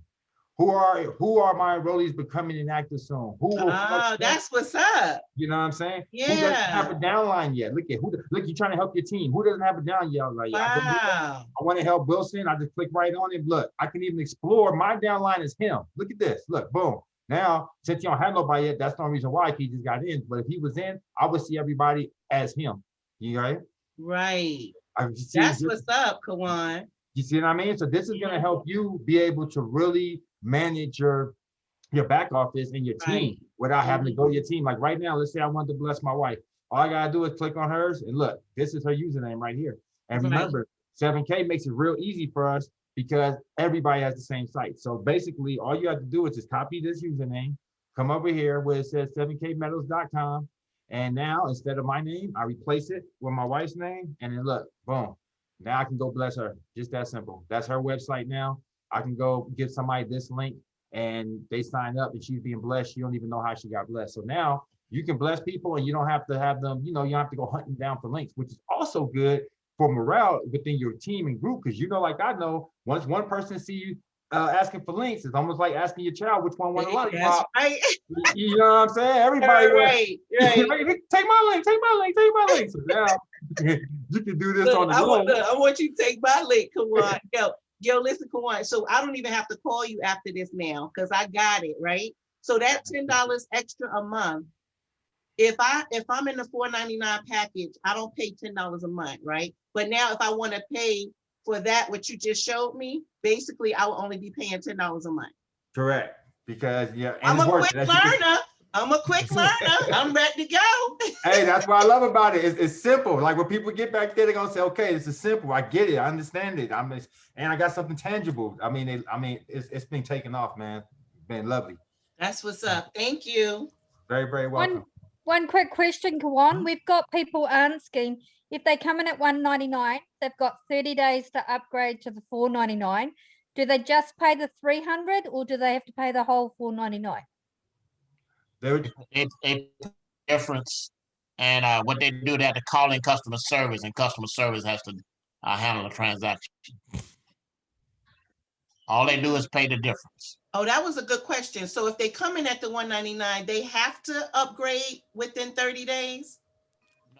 Who are my enrollees becoming inactive soon? Who will Oh, that's what's up. you know what I'm saying? Yeah. Who doesn't have a downline yet? Look, you're trying to help your team. Who doesn't have a down yet? Like, Wow. I want to help Wilson. I just click right on it. Look, I can even explore my downline as him. Look at this. Look, boom. Now, since you don't have nobody yet, that's the only reason why he just got in. But if he was in, I would see everybody as him. You right? Right. See, That's what's up, Kawan. you see what I mean? So this is going to help you be able to really manage your back office and your team Right. without having to go to your team. Like right now, let's say I want to bless my wife. All I gotta do is click on hers and look, this is her username right here. And Right. remember, 7K makes it real easy for us because everybody has the same site. So basically, all you have to do is just copy this username, come over here where it says 7kmetals.com. And now instead of my name, I replace it with my wife's name. And then look, boom. Now I can go bless her. Just that simple. That's her website now. I can go give somebody this link and they sign up and she's being blessed. She don't even know how she got blessed. So now you can bless people and you don't have to have them, you don't have to go hunting down for links, which is also good for morale within your team and group. Cause like I know, once one person see you asking for links, it's almost like asking your child which one won the lollipop. Right. You know what I'm saying? Everybody Right. take my link, take my link. So now you can do this on the road. I want you to take my link, Kawan. Yo, listen, Kawan. So I don't even have to call you after this now because I got it, right? So that $10 extra a month, if I'm in the $4.99 package, I don't pay $10 a month, right? But now if I want to pay for that, what you just showed me, basically I will only be paying $10 a month. Correct. Because and I'm a quick learner. I'm ready to go. Hey, that's what I love about it. It's simple. Like when people get back there, they're gonna say, "Okay, this is simple. I get it. I understand it. And I got something tangible." I mean, it's been taken off, man. Been lovely. That's what's up. Thank you. Very, very welcome. One quick question, Kawan. We've got people asking if they come in at $199, they've got 30 days to upgrade to the $4.99. Do they just pay the $300 or do they have to pay the whole $4.99? It's a difference, and what they do, they have to call in customer service, and customer service has to handle the transaction. All they do is pay the difference. Oh, that was a good question. So if they come in at the $199, they have to upgrade within 30 days?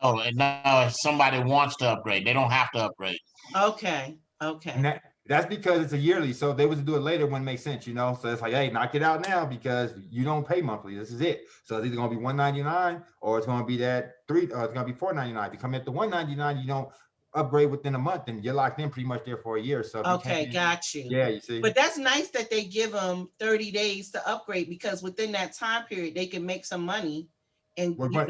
No, if somebody wants to upgrade, they don't have to upgrade. Okay. And that's because it's a yearly. So if they was to do it later, it wouldn't make sense, So it's like, hey, knock it out now because you don't pay monthly. This is it. So it's either gonna be $199 or it's gonna be it's gonna be $4.99. If you come at the $199, you don't upgrade within a month, and you're locked in pretty much there for a year. So okay, got you. Yeah, you see. But that's nice that they give them 30 days to upgrade because within that time period they can make some money. And go ahead.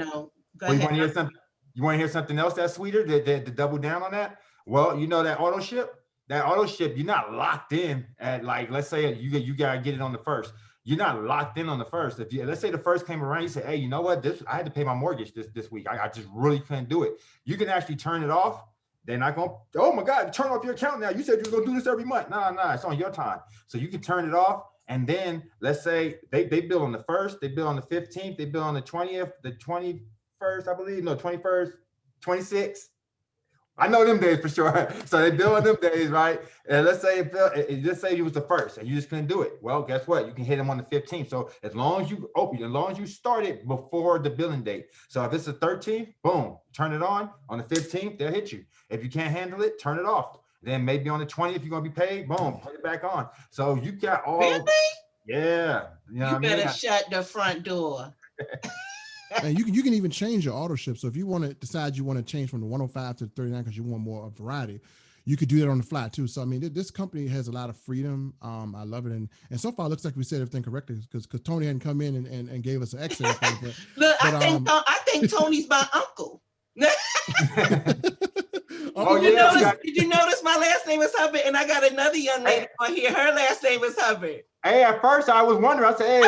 You want to hear something else that's sweeter to double down on that? Well, that auto ship, you're not locked in at, like, let's say you gotta get it on the first. You're not locked in on the first. If let's say the first came around, you say, hey, you know what? I had to pay my mortgage this week. I just really couldn't do it. You can actually turn it off. They're not going, oh my God, turn off your account now. You said you were going to do this every month. Nah, it's on your time. So you can turn it off. And then let's say they bill on the 1st, they bill on the 15th, they bill on the 20th, the 21st, I believe. No, 21st, 26th. I know them days for sure. So they bill on them days, right? And let's say it was the 1st and you just couldn't do it. Well, guess what? You can hit them on the 15th. So as long as you start it before the billing date. So if it's the 13th, boom, turn it on the 15th, they'll hit you. If you can't handle it, turn it off. Then maybe on the 20th, you're gonna be paid, boom, put it back on. So you got all. Really? Yeah. You better shut the front door. And you can even change your auto ship. So if you want to decide you want to change from the 105 to the 39 because you want more variety, you could do that on the fly too. So I mean, this company has a lot of freedom. I love it, and so far it looks like we said everything correctly because Tony hadn't come in and gave us an exit. Look, I think Tony's my uncle. Did you notice my last name is Hubbard, and I got another young lady on here. Her last name is Hubbard. Hey, at first I was wondering. I said, "Hey,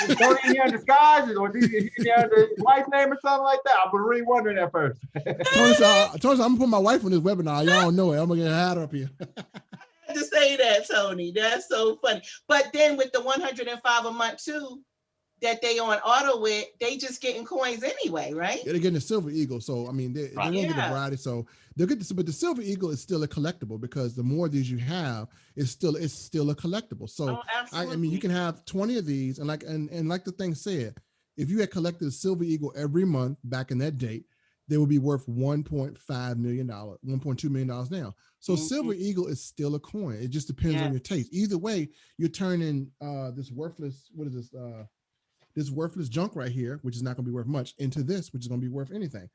is Tony in here in disguise, or is he his wife's name or something like that?" I was really wondering at first. Tony said, "I'm gonna put my wife on this webinar. Y'all don't know it. I'm gonna get her up here." I had to say that, Tony. That's so funny. But then with the 105 a month too, that they on auto with, they just getting coins anyway, right? They're getting a silver eagle. So I mean, they Right. won't get a Yeah. variety. So they'll get this, but the silver eagle is still a collectible because the more of these you have, it's still a collectible. So Oh, I absolutely. mean, you can have 20 of these, and like the thing said, if you had collected a silver eagle every month back in that date, they would be worth $1.5 million, $1.2 million now. So silver eagle is still a coin. It just depends on your taste. Either way, you're turning this worthless, what is this? This worthless junk right here, which is not going to be worth much, into this, which is going to be worth anything.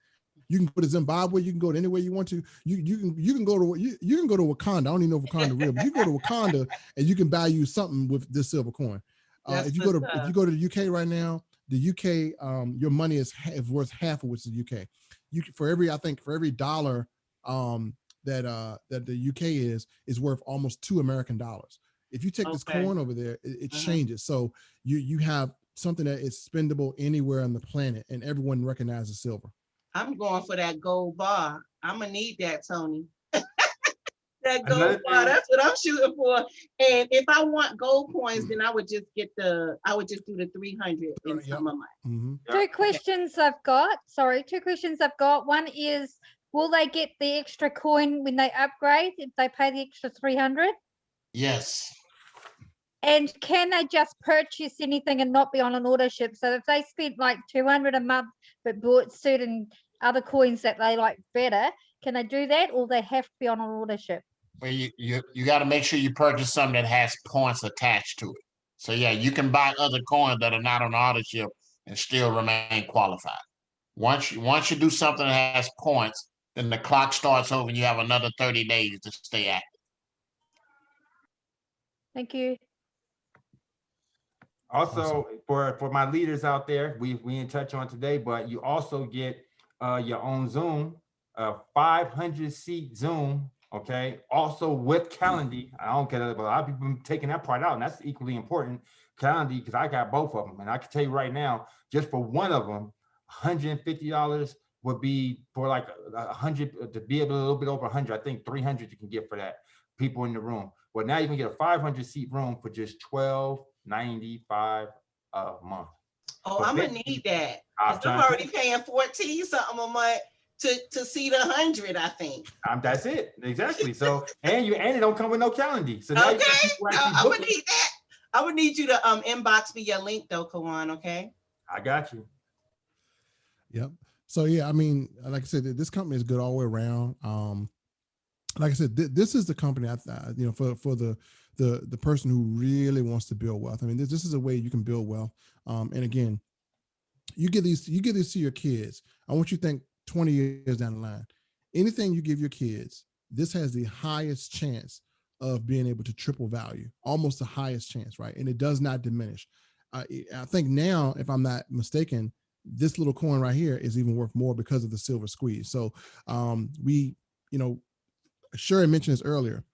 You can go to Zimbabwe. You can go to anywhere you want to. You can go to you can go to Wakanda. I don't even know if Wakanda real, but you go to Wakanda and you can buy you something with this silver coin. If you go to the UK right now, the UK your money is worth half of what's the UK. For every dollar that the UK is worth almost $2 American. If you take this coin over there, it changes. So you have something that is spendable anywhere on the planet, and everyone recognizes silver. I'm going for that gold bar. I'm gonna need that, Tony. That gold bar, that's what I'm shooting for. And if I want gold coins, then I would just do the 300 in some of mine. Two questions I've got. One is, will they get the extra coin when they upgrade if they pay the extra 300? Yes. And can they just purchase anything and not be on an auto ship? So if they spent like 200 a month but bought certain other coins that they like better, can they do that, or they have to be on an auto ship? Well, you got to make sure you purchase something that has points attached to it. So yeah, you can buy other coins that are not on the auto ship and still remain qualified. Once you do something that has points, then the clock starts over and you have another 30 days to stay active. Thank you. Also, for my leaders out there, we in touch on today, but you also get your own Zoom, 500-seat Zoom, okay? Also with Calendly. I don't get it, but a lot of people have been taking that part out, and that's equally important. Calendly, because I got both of them, and I can tell you right now, just for one of them, $150 would be for like 100 to be able a little bit over 100. I think 300 you can get for that. People in the room. Well, now you can get a 500-seat room for just $12.95 a month. Oh, I'm gonna need that. I'm already paying 14 something a month to see the 100. I think. That's it exactly. So and it don't come with no calendar. So now okay, I'm gonna need that. I would need you to inbox me your link though, Kawan. Okay. I got you. Yep. So yeah, I mean, like I said, this company is good all the way around. Like I said, this is the company for the person who really wants to build wealth. I mean, this is a way you can build wealth. And again, you give these to your kids. I want you to think 20 years down the line. Anything you give your kids, this has the highest chance of being able to triple value, almost the highest chance, right? And it does not diminish. I think now, if I'm not mistaken, this little coin right here is even worth more because of the silver squeeze. So Sherry mentioned this earlier.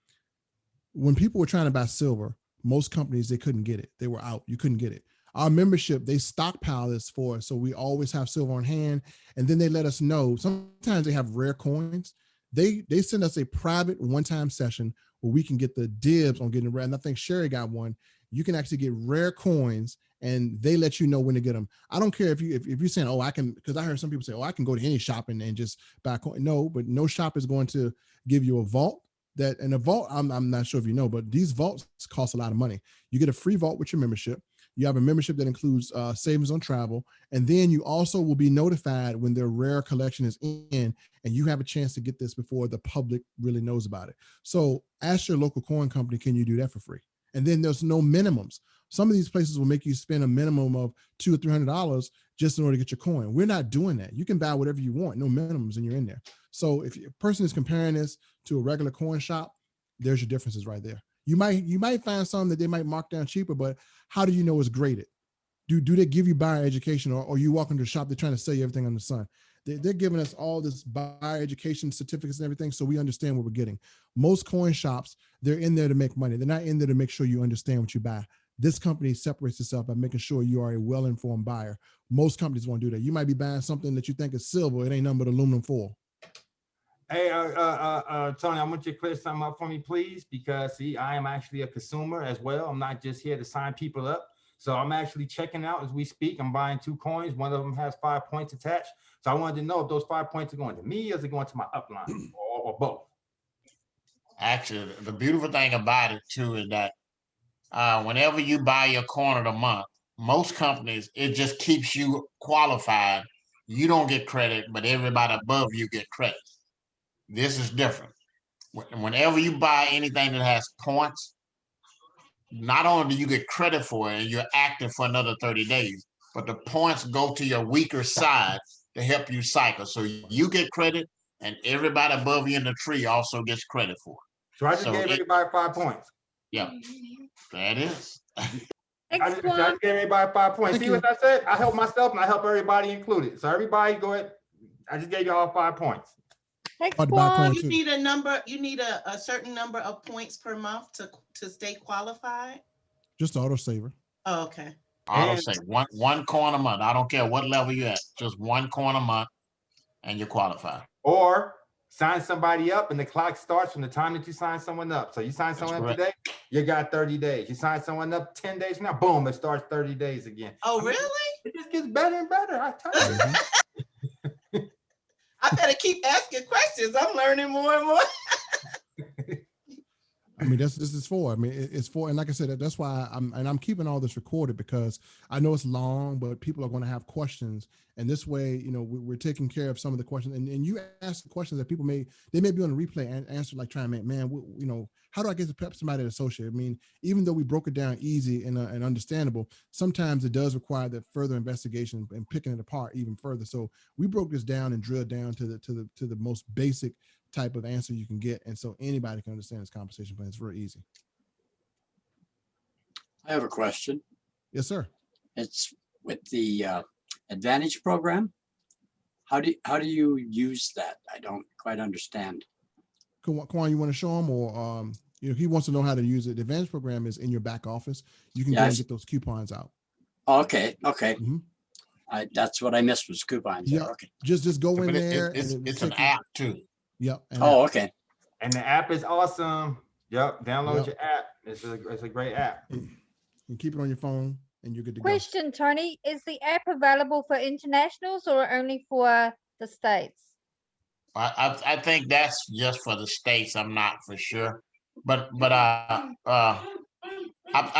When people were trying to buy silver, most companies, they couldn't get it. They were out. You couldn't get it. Our membership, they stockpile this for us. So we always have silver on hand. And then they let us know. Sometimes they have rare coins. They send us a private one-time session where we can get the dibs on getting rare. And I think Sherry got one. You can actually get rare coins and they let you know when to get them. I don't care if you're saying, oh, I can, because I heard some people say, oh, I can go to any shop and just buy a coin. No, but no shop is going to give you a vault. And a vault, I'm not sure if you know, but these vaults cost a lot of money. You get a free vault with your membership. You have a membership that includes savings on travel. And then you also will be notified when their rare collection is in, and you have a chance to get this before the public really knows about it. So ask your local coin company, can you do that for free? And then there's no minimums. Some of these places will make you spend a minimum of $200 or $300 just in order to get your coin. We're not doing that. You can buy whatever you want, no minimums, and you're in there. So if a person is comparing this to a regular coin shop, there's your differences right there. You might find some that they might mark down cheaper, but how do you know it's graded? Do they give you buyer education, or you walk into a shop, they're trying to sell you everything under the sun? They're giving us all this buyer education certificates and everything, so we understand what we're getting. Most coin shops, they're in there to make money. They're not in there to make sure you understand what you buy. This company separates itself by making sure you are a well-informed buyer. Most companies won't do that. You might be buying something that you think is silver. It ain't nothing but aluminum foil. Hey, Tony, I want you to clear something up for me, please, because see, I am actually a consumer as well. I'm not just here to sign people up. So I'm actually checking out as we speak. I'm buying 2 coins. One of them has 5 points attached. So I wanted to know if those 5 points are going to me or is it going to my upline or both? Actually, the beautiful thing about it too is that whenever you buy your coin of the month, most companies, it just keeps you qualified. You don't get credit, but everybody above you get credit. This is different. Whenever you buy anything that has points, not only do you get credit for it and you're active for another 30 days, but the points go to your weaker side to help you cycle. So you get credit and everybody above you in the tree also gets credit for it. So I just gave everybody 5 points. Yeah, that is. I Thanks, just Juan. gave everybody 5 points. Thank See you. what I said? I help myself and I help everybody included. So everybody go ahead. I just gave you all 5 points. Thanks, Hard to buy Juan. coin You too. need a number, you need a certain number of points per month to stay qualified? Just autosaver. Oh, okay. I'll And- say one coin a month. I don't care what level you're at, just 1 coin a month and you're qualified. Or sign somebody up and the clock starts from the time that you sign someone up. So you sign someone up correct. today, you got 30 days. You sign someone up 10 days from now, boom, it starts 30 days again. Oh, I mean, really? it just gets better and better. I tell you. Mhm. I better keep asking questions. I'm learning more and more. I mean, this is for. I mean, it's for, and like I said, that's why I'm keeping all this recorded because I know it's long, but people are going to have questions, and this way, you know, we're taking care of some of the questions. And you ask the questions that people may be on the replay and answer, like trying to, man, you know, how do I get to prep somebody to associate? I mean, even though we broke it down easy and understandable, sometimes it does require that further investigation and picking it apart even further. So we broke this down and drilled down to the most basic type of answer you can get, and so anybody can understand this compensation plan. It's very easy. I have a question. Yes, sir. It's with the Advantage program. How do you use that? I don't quite understand. Kwan, you want to show him, or you know, he wants to know how to use it. The Advantage program is in your back office. You can go and Yes. get those coupons out. Oh, okay, okay. Mhm. That's what I missed was coupons. Yeah. Okay. Just go in But there. it's and an app too. Yep. And Oh, okay. And the app is awesome. Yep, download Yep. your app. It's a great app. and keep it on your phone, and you're good to go. Question, Tony, is the app available for internationals or only for the States? I think that's just for the States. I'm not for sure, but I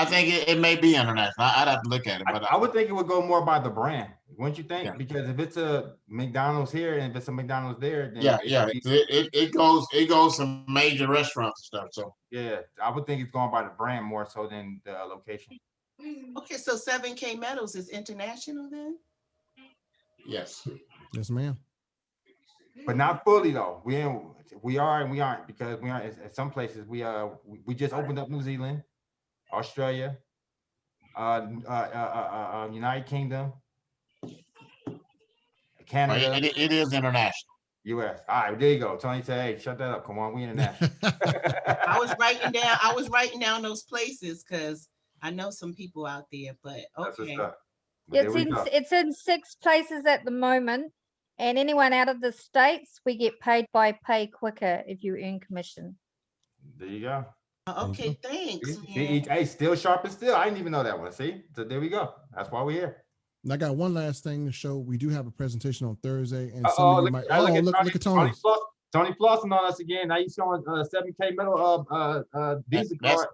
think it may be international. I'd have to look at it, but I would think it would go more by the brand, wouldn't you think? Yeah. Because if it's a McDonald's here and if it's a McDonald's there, then yeah, it could be- it goes to major restaurants and stuff. So yeah, I would think it's going by the brand more so than the location. Okay, so 7kMetals is international then? yes, Yes, ma'am. But not fully though. We are and we aren't, because we aren't at some places. We just opened up New Zealand, Australia, United Kingdom, Canada, it is international. US. All right, there you go. Tony said, "Hey, shut that up. Come on, we international." I was writing down those places because I know some people out there, but That's what's okay. up. But there we go. It's in 6 places at the moment, and anyone out of the States, we get paid by pay quicker if you earn commission. There you go. Okay, thanks. See, hey, still sharp and still. I didn't even know that one. See, so there we go. That's why we're here. And I got one last thing to show. We do have a presentation on Thursday, and some Oh, of you look, might. look at Tony. Tony. Tony flossing on us again. Now you showing 7kMetals Visa card.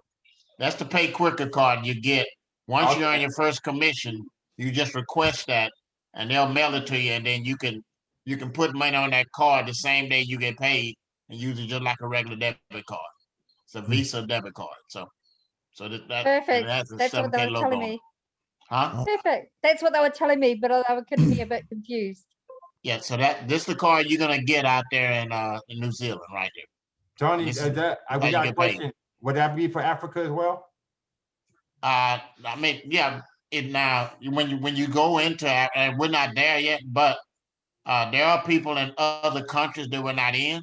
That's the pay quicker card you get once you Okay. earn your first commission. You just request that, and they'll mail it to you, and then you can put money on that card the same day you get paid, and use it just like a regular debit card. It's a Visa debit card. So that Perfect. that's a That's what they 7K were logo telling on it. me. Huh? Oh. Perfect. That's what they were telling me, but I couldn't be a bit confused. Yeah. So this the card you're gonna get out there in New Zealand, right there. Tony, This is is that how we you got a get paid. question? Would that be for Africa as well? I mean, yeah. It now when you go into, and we're not there yet, but there are people in other countries that we're not in,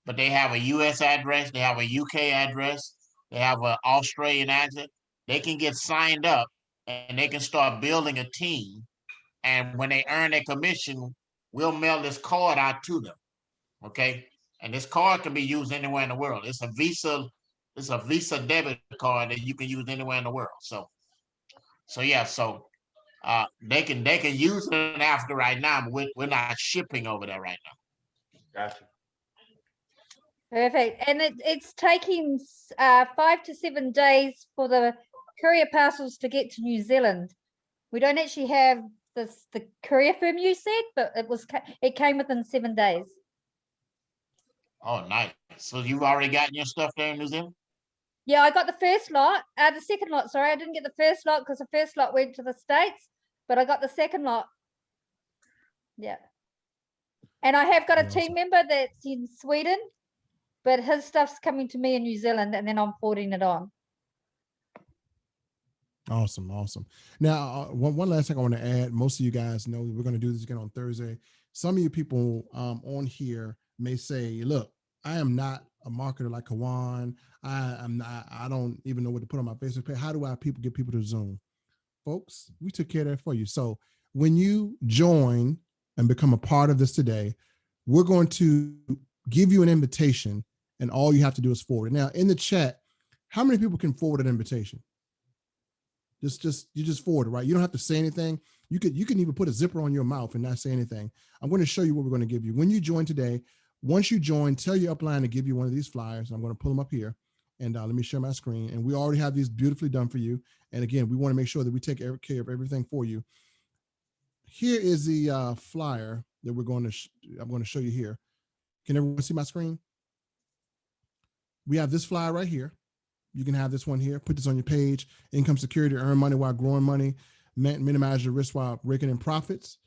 but they have a U.S. address, they have a U.K. address, they have an Australian address. They can get signed up and they can start building a team. And when they earn their commission, we'll mail this card out to them. Okay, and this card can be used anywhere in the world. It's a Visa debit card that you can use anywhere in the world. So yeah, so they can use it in Africa right now, but we're not shipping over there right now. Gotcha. Perfect. And it's taking 5 to 7 days for the courier parcels to get to New Zealand. We don't actually have the courier firm you said, but it came within 7 days. Oh, nice. So you've already gotten your stuff there in New Zealand? Yeah, I got the first lot. The second lot, sorry, I didn't get the first lot because the first lot went to the States, but I got the second lot. Yeah. And I have got a team member that's in Sweden, but his stuff's coming to me in New Zealand and then I'm forwarding it on. Awesome. Now, one last thing I want to add. Most of you guys know we're going to do this again on Thursday. Some of you people on here may say, look, I am not a marketer like Kawan. I don't even know what to put on my Facebook page. How do I get people to Zoom? Folks, we took care of that for you. So when you join and become a part of this today, we're going to give you an invitation and all you have to do is forward it. Now in the chat, how many people can forward an invitation? You just forward it, right? You don't have to say anything. You can even put a zipper on your mouth and not say anything. I'm going to show you what we're going to give you. When you join today, once you join, tell your upline to give you one of these flyers. I'm going to pull them up here and let me share my screen. And we already have these beautifully done for you. And again, we want to make sure that we take care of everything for you. Here is the flyer that I'm going to show you here. Can everyone see my screen? We have this flyer right here. You can have this one here, put this on your page, income security, earn money while growing money, minimize your risk while raking in profits.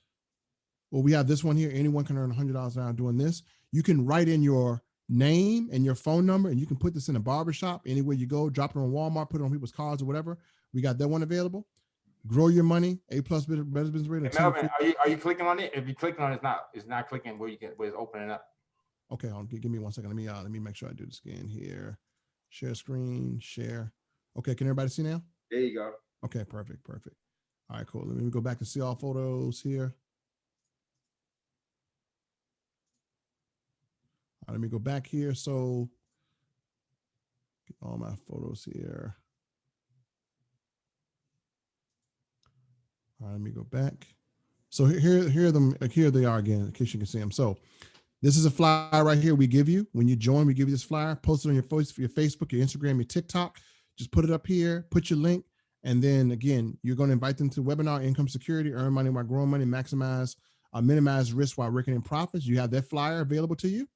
Well, we have this one here. Anyone can earn $100 an hour doing this. You can write in your name and your phone number, and you can put this in a barbershop, anywhere you go, drop it on Walmart, put it on people's cars or whatever. We got that one available. Grow your money, A+ better business rate. Hey, Melvin, are you clicking on it? If you click on it, it's not clicking where it's opening up. Okay, give me 1 second. Let me make sure I do this again here. Share screen, share. Okay, can everybody see now? There you go. Okay, perfect. All right, cool. Let me go back to see all photos here. All right, let me go back here. So get all my photos here. All right, let me go back. So here they are again, in case you can see them. So this is a flyer right here we give you. When you join, we give you this flyer. Post it on your Facebook, your Instagram, your TikTok. Just put it up here, put your link. And then again, you're going to invite them to the webinar, Income Security, Earn Money While Growing Money, Minimize Risk While Raking in Profits. You have that flyer available to you.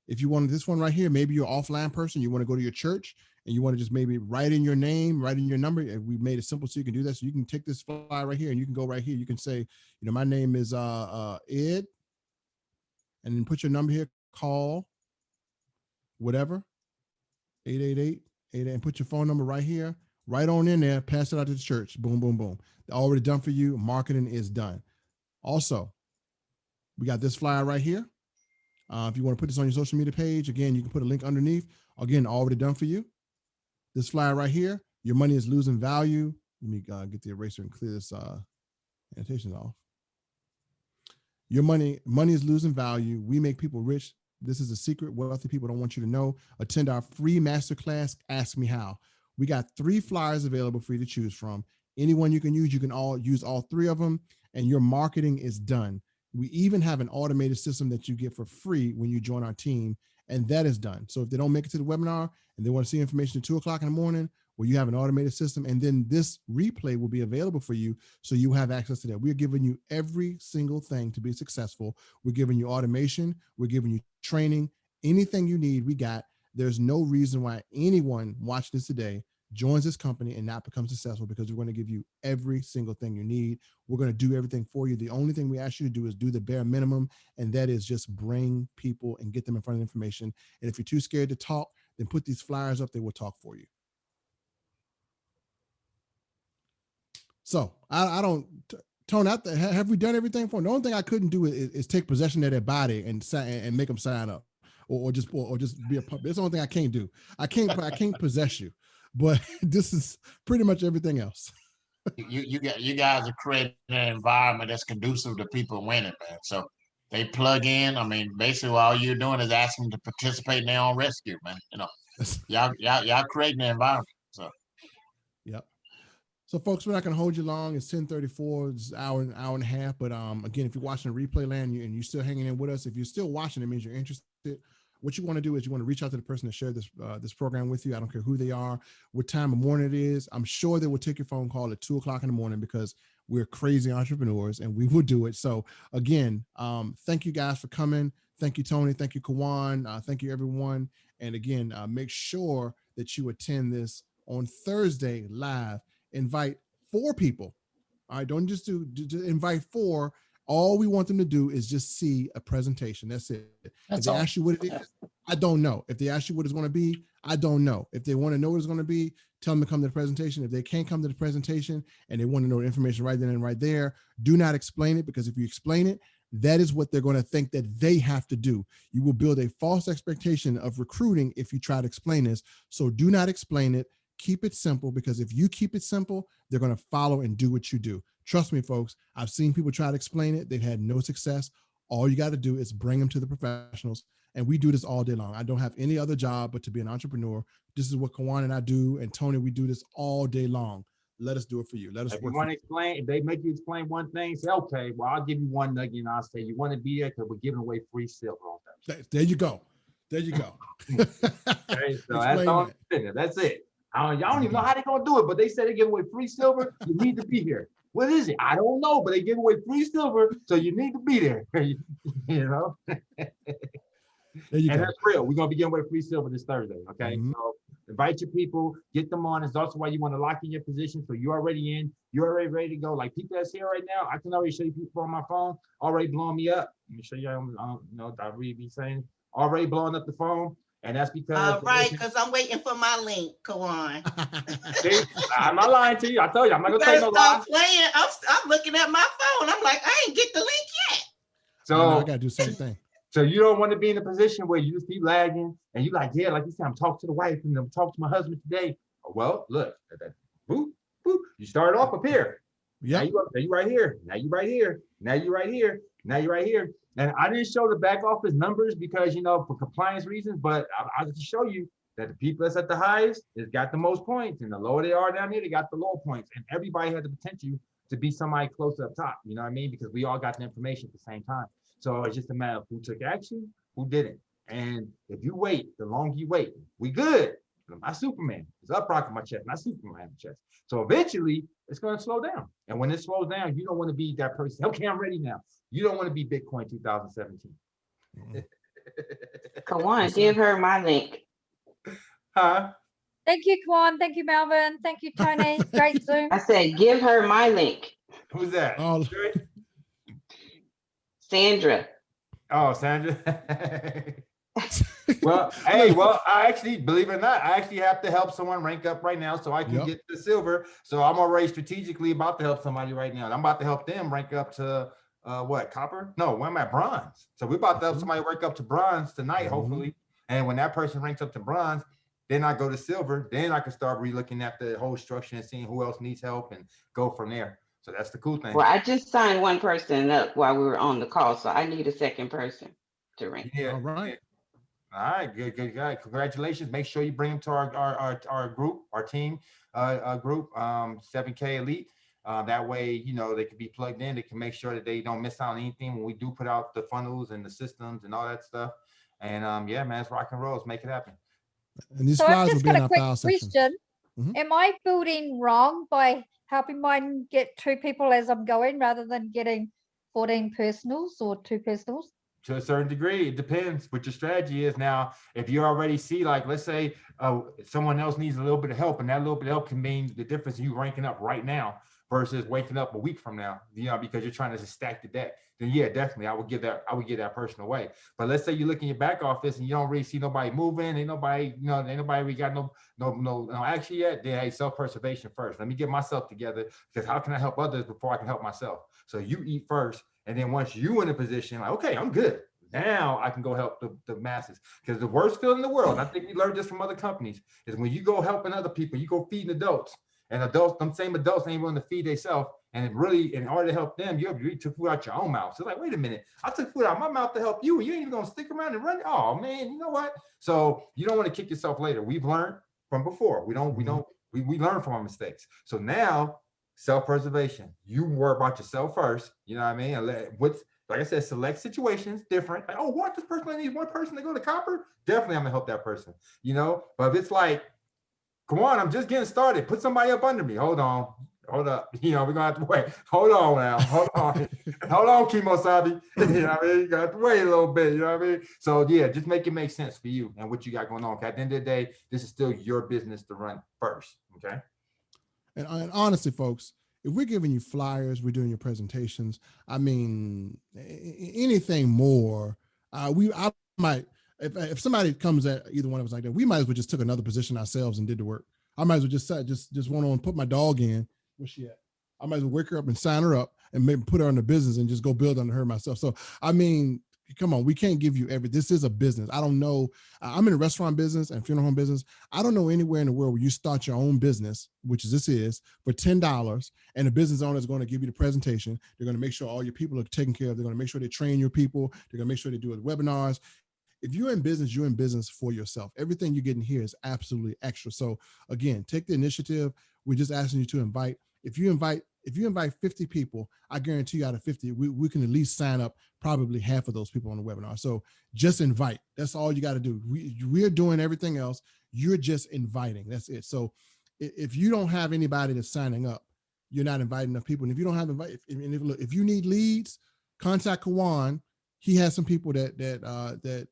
If you wanted this one right here, maybe you're an offline person, you want to go to your church and you want to just maybe write in your name, write in your number. We made it simple so you can do that. So you can take this flyer right here and you can go right here. You can say, my name is Ed. And then put your number here, call, whatever, 888, and put your phone number right here, right on in there, pass it out to the church, boom, boom, boom. Already done for you, marketing is done. Also, we got this flyer right here. If you want to put this on your social media page, again, you can put a link underneath. Again, already done for you. This flyer right here, your money is losing value. Let me get the eraser and clear this annotation off. Your money is losing value. We make people rich. This is a secret wealthy people don't want you to know. Attend our free masterclass, Ask Me How. We got 3 flyers available for you to choose from. Anyone you can use, you can use all 3 of them, and your marketing is done. We even have an automated system that you get for free when you join our team, and that is done. So if they don't make it to the webinar and they want to see information at 2:00 in the morning, well, you have an automated system, and then this replay will be available for you, so you have access to that. We're giving you every single thing to be successful. We're giving you automation. We're giving you training. Anything you need, we got. There's no reason why anyone watching this today joins this company and not become successful, because we're going to give you every single thing you need. We're going to do everything for you. The only thing we ask you to do is do the bare minimum, and that is just bring people and get them in front of the information. And if you're too scared to talk, then put these flyers up. They will talk for you. So I don't, Tone, have we done everything for them? The only thing I couldn't do is take possession of their body and make them sign up, or just be a puppet. That's the only thing I can't do. I can't possess you, but this is pretty much everything else. You guys are creating an environment that's conducive to people winning, man. So they plug in. I mean, basically all you're doing is asking them to participate in their own rescue, man. Y'all creating the environment. So yep. So folks, we're not going to hold you long. It's 10:34. It's an hour and a half. But again, if you're watching the replay land and you're still hanging in with us, if you're still watching, it means you're interested. What you want to do is you want to reach out to the person that shared this program with you. I don't care who they are, what time of morning it is. I'm sure they will take your phone call at 2:00 in the morning because we're crazy entrepreneurs and we will do it. So again, thank you guys for coming. Thank you, Tony. Thank you, Kawan. Thank you, everyone. And again, make sure that you attend this on Thursday live. Invite 4 people. All right, don't just invite 4. All we want them to do is just see a presentation. That's it. That's if they all. ask you what it is, I don't know. If they ask you what it's going to be, I don't know. If they want to know what it's going to be, tell them to come to the presentation. If they can't come to the presentation and they want to know the information right then and right there, do not explain it, because if you explain it, that is what they're going to think that they have to do. You will build a false expectation of recruiting if you try to explain this. So do not explain it. Keep it simple, because if you keep it simple, they're going to follow and do what you do. Trust me, folks. I've seen people try to explain it. They've had no success. All you got to do is bring them to the professionals. And we do this all day long. I don't have any other job but to be an entrepreneur. This is what Kawan and I do. And Tony, we do this all day long. Let us do it for you. Let us If you work want for to explain, if they make you explain one thing, say, okay, well, I'll give you one nugget and I'll say, you want to be there because we're giving away free silver on Thursday. There you go. There you go. Okay, so that's Explain all. that. That's it. Y'all don't even know how they're gonna do it, but they said they give away free silver. You need to be here. What is it? I don't know, but they give away free silver, so you need to be there. You know. There you And go. that's real. We're gonna be giving away free silver this Thursday. Okay. Mhm. So invite your people, get them on. It's also why you want to lock in your position. So you're already in, you're already ready to go. Like people that's here right now, I can already show you people on my phone already blowing me up. Let me show you, I don't know, I really be saying already blowing up the phone. And that's because All right, because I'm waiting for my link, Kawan. see, I'm not lying to you. I told you I'm not You gonna tell better you no lie. stop playing. I'm looking at my phone. I'm like, I ain't get the link yet. I know, I So got to do the same thing. So you don't want to be in a position where you just keep lagging and you like, yeah, like you said, I'm talking to the wife and I'm talking to my husband today. Well, look, boop, boop. You start off up here. Yeah. Now you right here. Now you right here. Now you right here. Now you right here. And I didn't show the back office numbers because, you know, for compliance reasons, but I'll just show you that the people that's at the highest has got the most points, and the lower they are down here, they got the lower points. And everybody had the potential to be somebody close up top. You know what I mean? Because we all got the information at the same time. So it's just a matter of who took action, who didn't. And if you wait, the longer you wait, we good. My Superman is up rocking my chest, not Superman chest. So eventually it's going to slow down. And when it slows down, you don't want to be that person. Okay, I'm ready now. You don't want to be Bitcoin 2017. Come on, give her my link. Huh? Thank you, Kwan. Thank you, Melvin. Thank you, Tony. Great Zoom. I said, give her my link. Who's that? Oh, Sandra. Oh, Sandra. Well, hey, well, I actually, believe it or not, I actually have to help someone rank up right now so I can get to silver. So I'm already strategically about to help somebody right now. And I'm about to help them rank up to what, copper? No, when am I bronze? So we're about to help somebody rank up to bronze tonight, hopefully. And when that person ranks up to bronze, then I go to silver. Then I can start relooking at the whole structure and seeing who else needs help and go from there. So that's the cool thing. Well, I just signed one person up while we were on the call, so I need a second person to rank. Yeah. all right. All right, good, good, good. Congratulations. Make sure you bring them to our group, our team group, 7K Elite. That way, you know, they can be plugged in. They can make sure that they don't miss out on anything when we do put out the funnels and the systems and all that stuff. And yeah, man, it's rock and roll. Let's make it happen. And these So I've flyers will just be in got a our quick file section. question. Mhm. Am I building wrong by helping mine get 2 people as I'm going rather than getting 14 personals or 2 personals? To a certain degree, it depends what your strategy is. Now, if you already see, like, let's say someone else needs a little bit of help, and that little bit of help can mean the difference in you ranking up right now versus waking up a week from now, you know, because you're trying to stack the deck, then yeah, definitely I would give that person away. But let's say you look in your back office and you don't really see nobody moving, ain't nobody, you know, ain't nobody really got no action yet, then hey, self-preservation first. Let me get myself together, because how can I help others before I can help myself? So you eat first. And then once you in a position like, okay, I'm good. Now I can go help the masses. Because the worst feeling in the world, I think we learned this from other companies, is when you go helping other people, you go feeding adults, and adults, them same adults ain't willing to feed themselves. And it really, in order to help them, you took food out your own mouth. So like, wait a minute, I took food out of my mouth to help you, and you ain't even gonna stick around and run. Oh man, you know what? So you don't want to kick yourself later. We've learned from before. We learn from our mistakes. So now self-preservation. You worry about yourself first. You know what I mean? And like I said, select situations different. Like, oh, what, this person, I need one person to go to copper? Definitely, I'm gonna help that person. You know, but if it's like, come on, I'm just getting started. Put somebody up under me. Hold on. Hold up. You know, we're gonna have to wait. Hold on now. Hold on. Hold on, Kimosabi. You know what I mean? You got to wait a little bit. You know what I mean? So yeah, just make it make sense for you and what you got going on. Okay. At the end of the day, this is still your business to run first. Okay. And honestly, folks, if we're giving you flyers, we're doing your presentations, I mean, anything more, I might, if somebody comes at either one of us like that, we might as well just took another position ourselves and did the work. I might as well just say, just went on and put my dog in. Where's she at? I might as well wake her up and sign her up and maybe put her in the business and just go build under her myself. So, I mean, come on, we can't give you this is a business. I don't know. I'm in the restaurant business and funeral home business. I don't know anywhere in the world where you start your own business, which this is, for $10, and the business owner is going to give you the presentation. They're going to make sure all your people are taken care of. They're going to make sure they train your people. They're going to make sure they do webinars. If you're in business, you're in business for yourself. Everything you're getting here is absolutely extra. So again, take the initiative. We're just asking you to invite. If you invite 50 people, I guarantee you out of 50, we can at least sign up probably half of those people on the webinar. So just invite. That's all you got to do. We're doing everything else. You're just inviting. That's it. So if you don't have anybody that's signing up, you're not inviting enough people. And if you don't have if you need leads, contact Kawan. He has some people that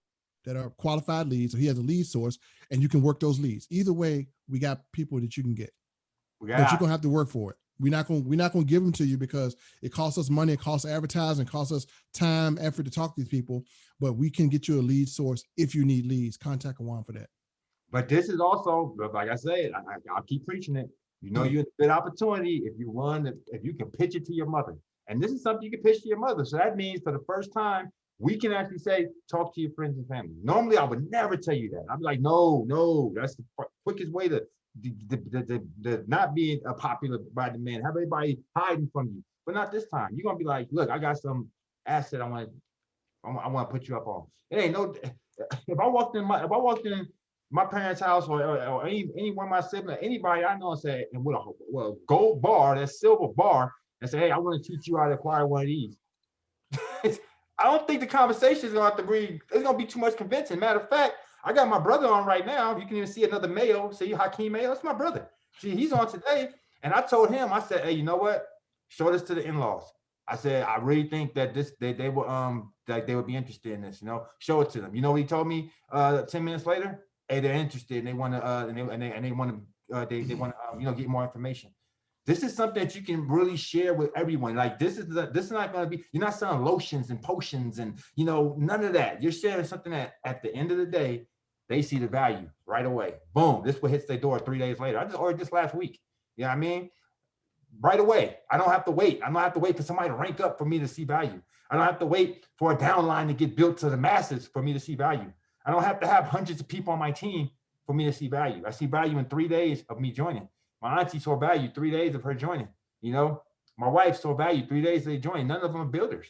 are qualified leads. So he has a lead source, and you can work those leads. Either way, we got people that you can get, but you're gonna have to work for it. We're not gonna give them to you because it costs us money, it costs advertising, it costs us time, effort to talk to these people. But we can get you a lead source if you need leads. Contact Kawan for that. But this is also, like I said, I'll keep preaching it. You know, you're in a good opportunity if you can pitch it to your mother. And this is something you can pitch to your mother. So that means for the first time, we can actually say, talk to your friends and family. Normally, I would never tell you that. I'd be like, no, that's the quickest way to not being popular by the man. Have everybody hiding from you. But not this time. You're gonna be like, look, I got some asset I want to put you up on. It ain't no. If I walked in my parents' house or any one of my siblings, anybody I know, and say, and with a gold bar, that silver bar, and say, hey, I want to teach you how to acquire one of these. I don't think the conversation is gonna have to be. It's gonna be too much convincing. Matter of fact, I got my brother on right now. You can even see another male. See Hakeem Mayo. That's my brother. See, he's on today. And I told him, I said, hey, you know what? Show this to the in-laws. I said, I really think that they would be interested in this. You know, show it to them. You know what he told me 10 minutes later? Hey, they're interested and they want to they want to get more information. This is something that you can really share with everyone. Like this is not going to be, you're not selling lotions and potions and none of that. You're sharing something that at the end of the day, they see the value right away. Boom, this what hits their door 3 days later. I just ordered this last week. You know what I mean? Right away. I don't have to wait. I don't have to wait for somebody to rank up for me to see value. I don't have to wait for a downline to get built to the masses for me to see value. I don't have to have hundreds of people on my team for me to see value. I see value in 3 days of me joining. My auntie saw value 3 days of her joining. My wife saw value 3 days they joined. None of them are builders.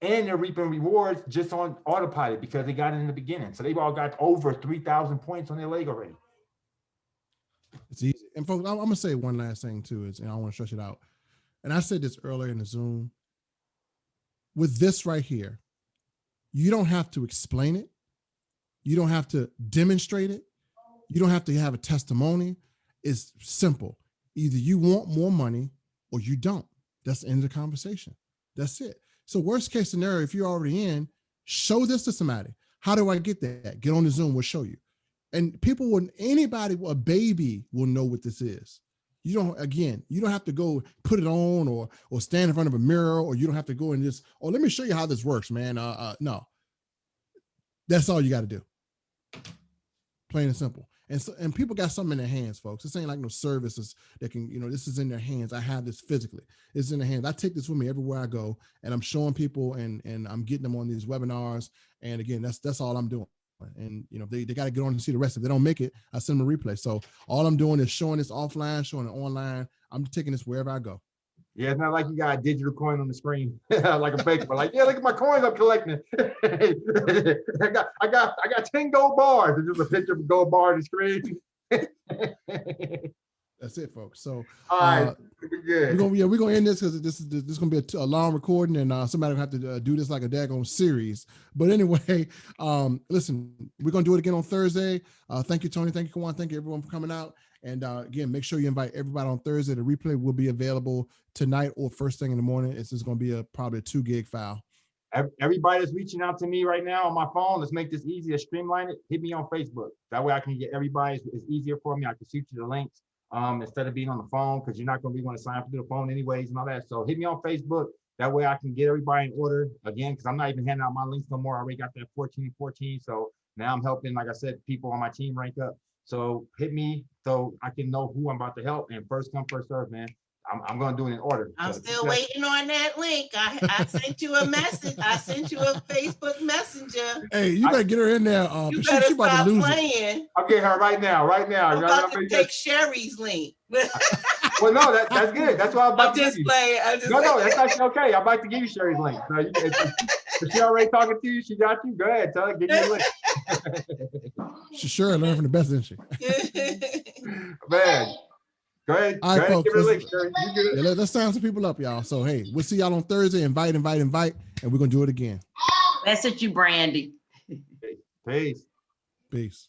And they're reaping rewards just on autopilot because they got it in the beginning. So they've all got over 3,000 points on their leg already. It's easy. And folks, I'm gonna say one last thing too, and I want to stretch it out. And I said this earlier in the Zoom. With this right here, you don't have to explain it. You don't have to demonstrate it. You don't have to have a testimony. It's simple. Either you want more money or you don't. That's the end of the conversation. That's it. So worst case scenario, if you're already in, show this to somebody. How do I get that? Get on the Zoom, we'll show you. And a baby will know what this is. You don't have to go put it on or stand in front of a mirror, or you don't have to go and just, let me show you how this works, man. No. That's all you got to do. Plain and simple. And people got something in their hands, folks. This ain't like no services that can, this is in their hands. I have this physically. It's in their hands. I take this with me everywhere I go, and I'm showing people and I'm getting them on these webinars. And again, that's all I'm doing. And they got to get on and see the rest. If they don't make it, I send them a replay. So all I'm doing is showing this offline, showing it online. I'm taking this wherever I go. Yeah, it's not like you got a digital coin on the screen like a bank. But like, yeah, look at my coins I'm collecting. I got 10 gold bars. It's just a picture of a gold bar on the screen. That's it, folks. So All right, we're good. we're gonna end this because this is gonna be a long recording, and somebody will have to do this like a daggone series. But anyway, listen, we're gonna do it again on Thursday. Thank you, Tony. Thank you, Kawan. Thank you, everyone, for coming out. And again, make sure you invite everybody on Thursday. The replay will be available tonight or first thing in the morning. It's just gonna be probably a 2 gig file. Everybody that's reaching out to me right now on my phone, let's make this easier, streamline it. Hit me on Facebook. That way I can get everybody. It's easier for me. I can shoot you the links instead of being on the phone, because you're not going to be want to sign up through the phone anyways and all that. So hit me on Facebook. That way I can get everybody in order again, because I'm not even handing out my links no more. I already got that 14. So now I'm helping, like I said, people on my team rank up. So hit me so I can know who I'm about to help, and first come, first serve, man. I'm going to do it in order. I'm So still waiting on that link. I sent you a message. I sent you a Facebook Messenger. Hey, you better get her in there. You She better about stop to lose playing. I'm getting her right now. I'm about to take Sherry's link. Well, no, that's good. That's what I'm about I'm to just give you. playing. No, that's actually okay. I'm about to give you Sherry's link. So if she already talking to you, she got you. Go ahead, tell her, give you a link. She sure learned from the best, didn't she? Man, go ahead. All right, folks. Give her a link, Sherry. You good? Yeah, let's sign some people up, y'all. So hey, we'll see y'all on Thursday. Invite, and we're gonna do it again. Message you, Brandy. Peace. Peace.